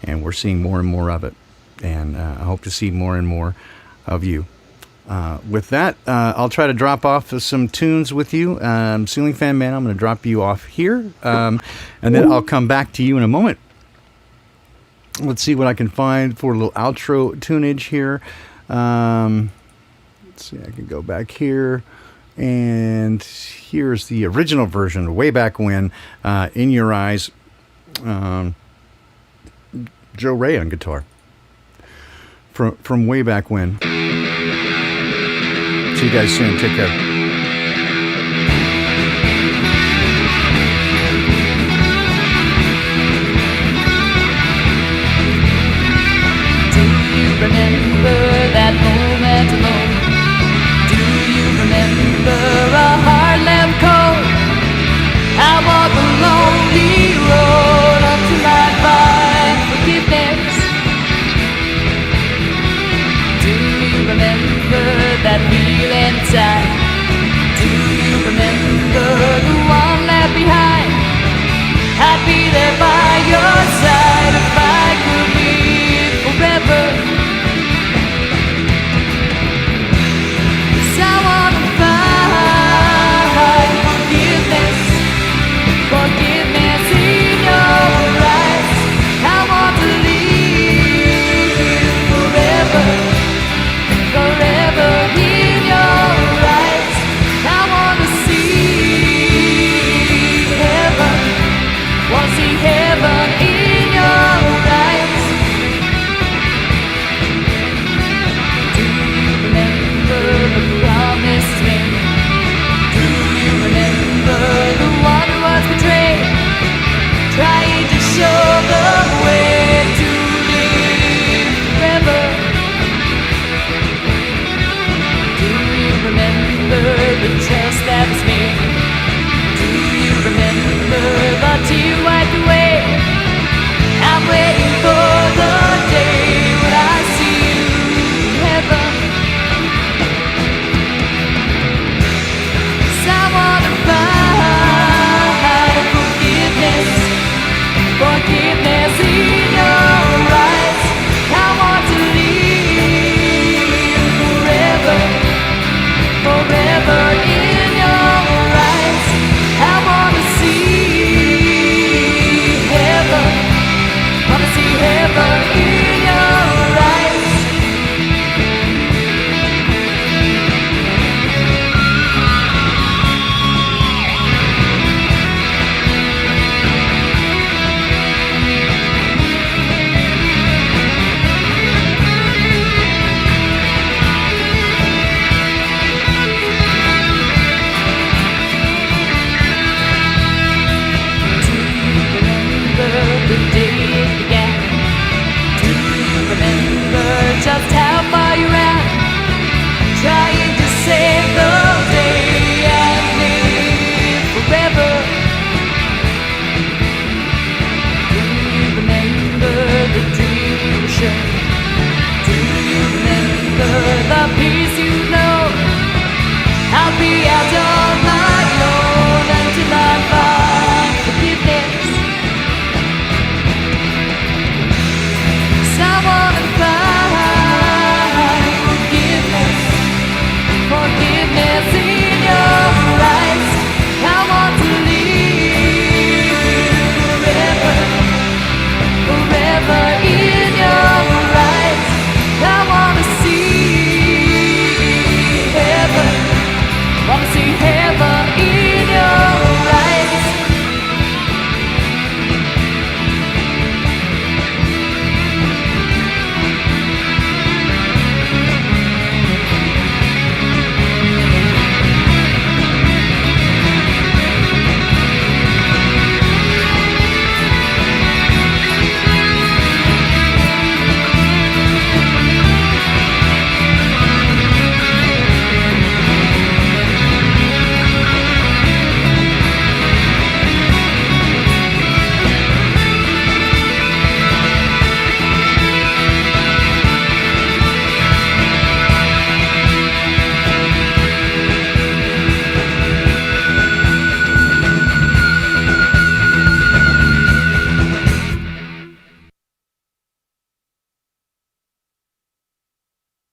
And we're seeing more and more of it. And I hope to see more and more of you. With that, I'll try to drop off some tunes with you. Ceiling Fan Man, I'm going to drop you off here. And then I'll come back to you in a moment. Let's see what I can find for a little outro tunage here. Let's see, I can go back here. And here's the original version, way back when, In Your Eyes, Joe Ray on guitar. From way back when. See you guys soon. Take care.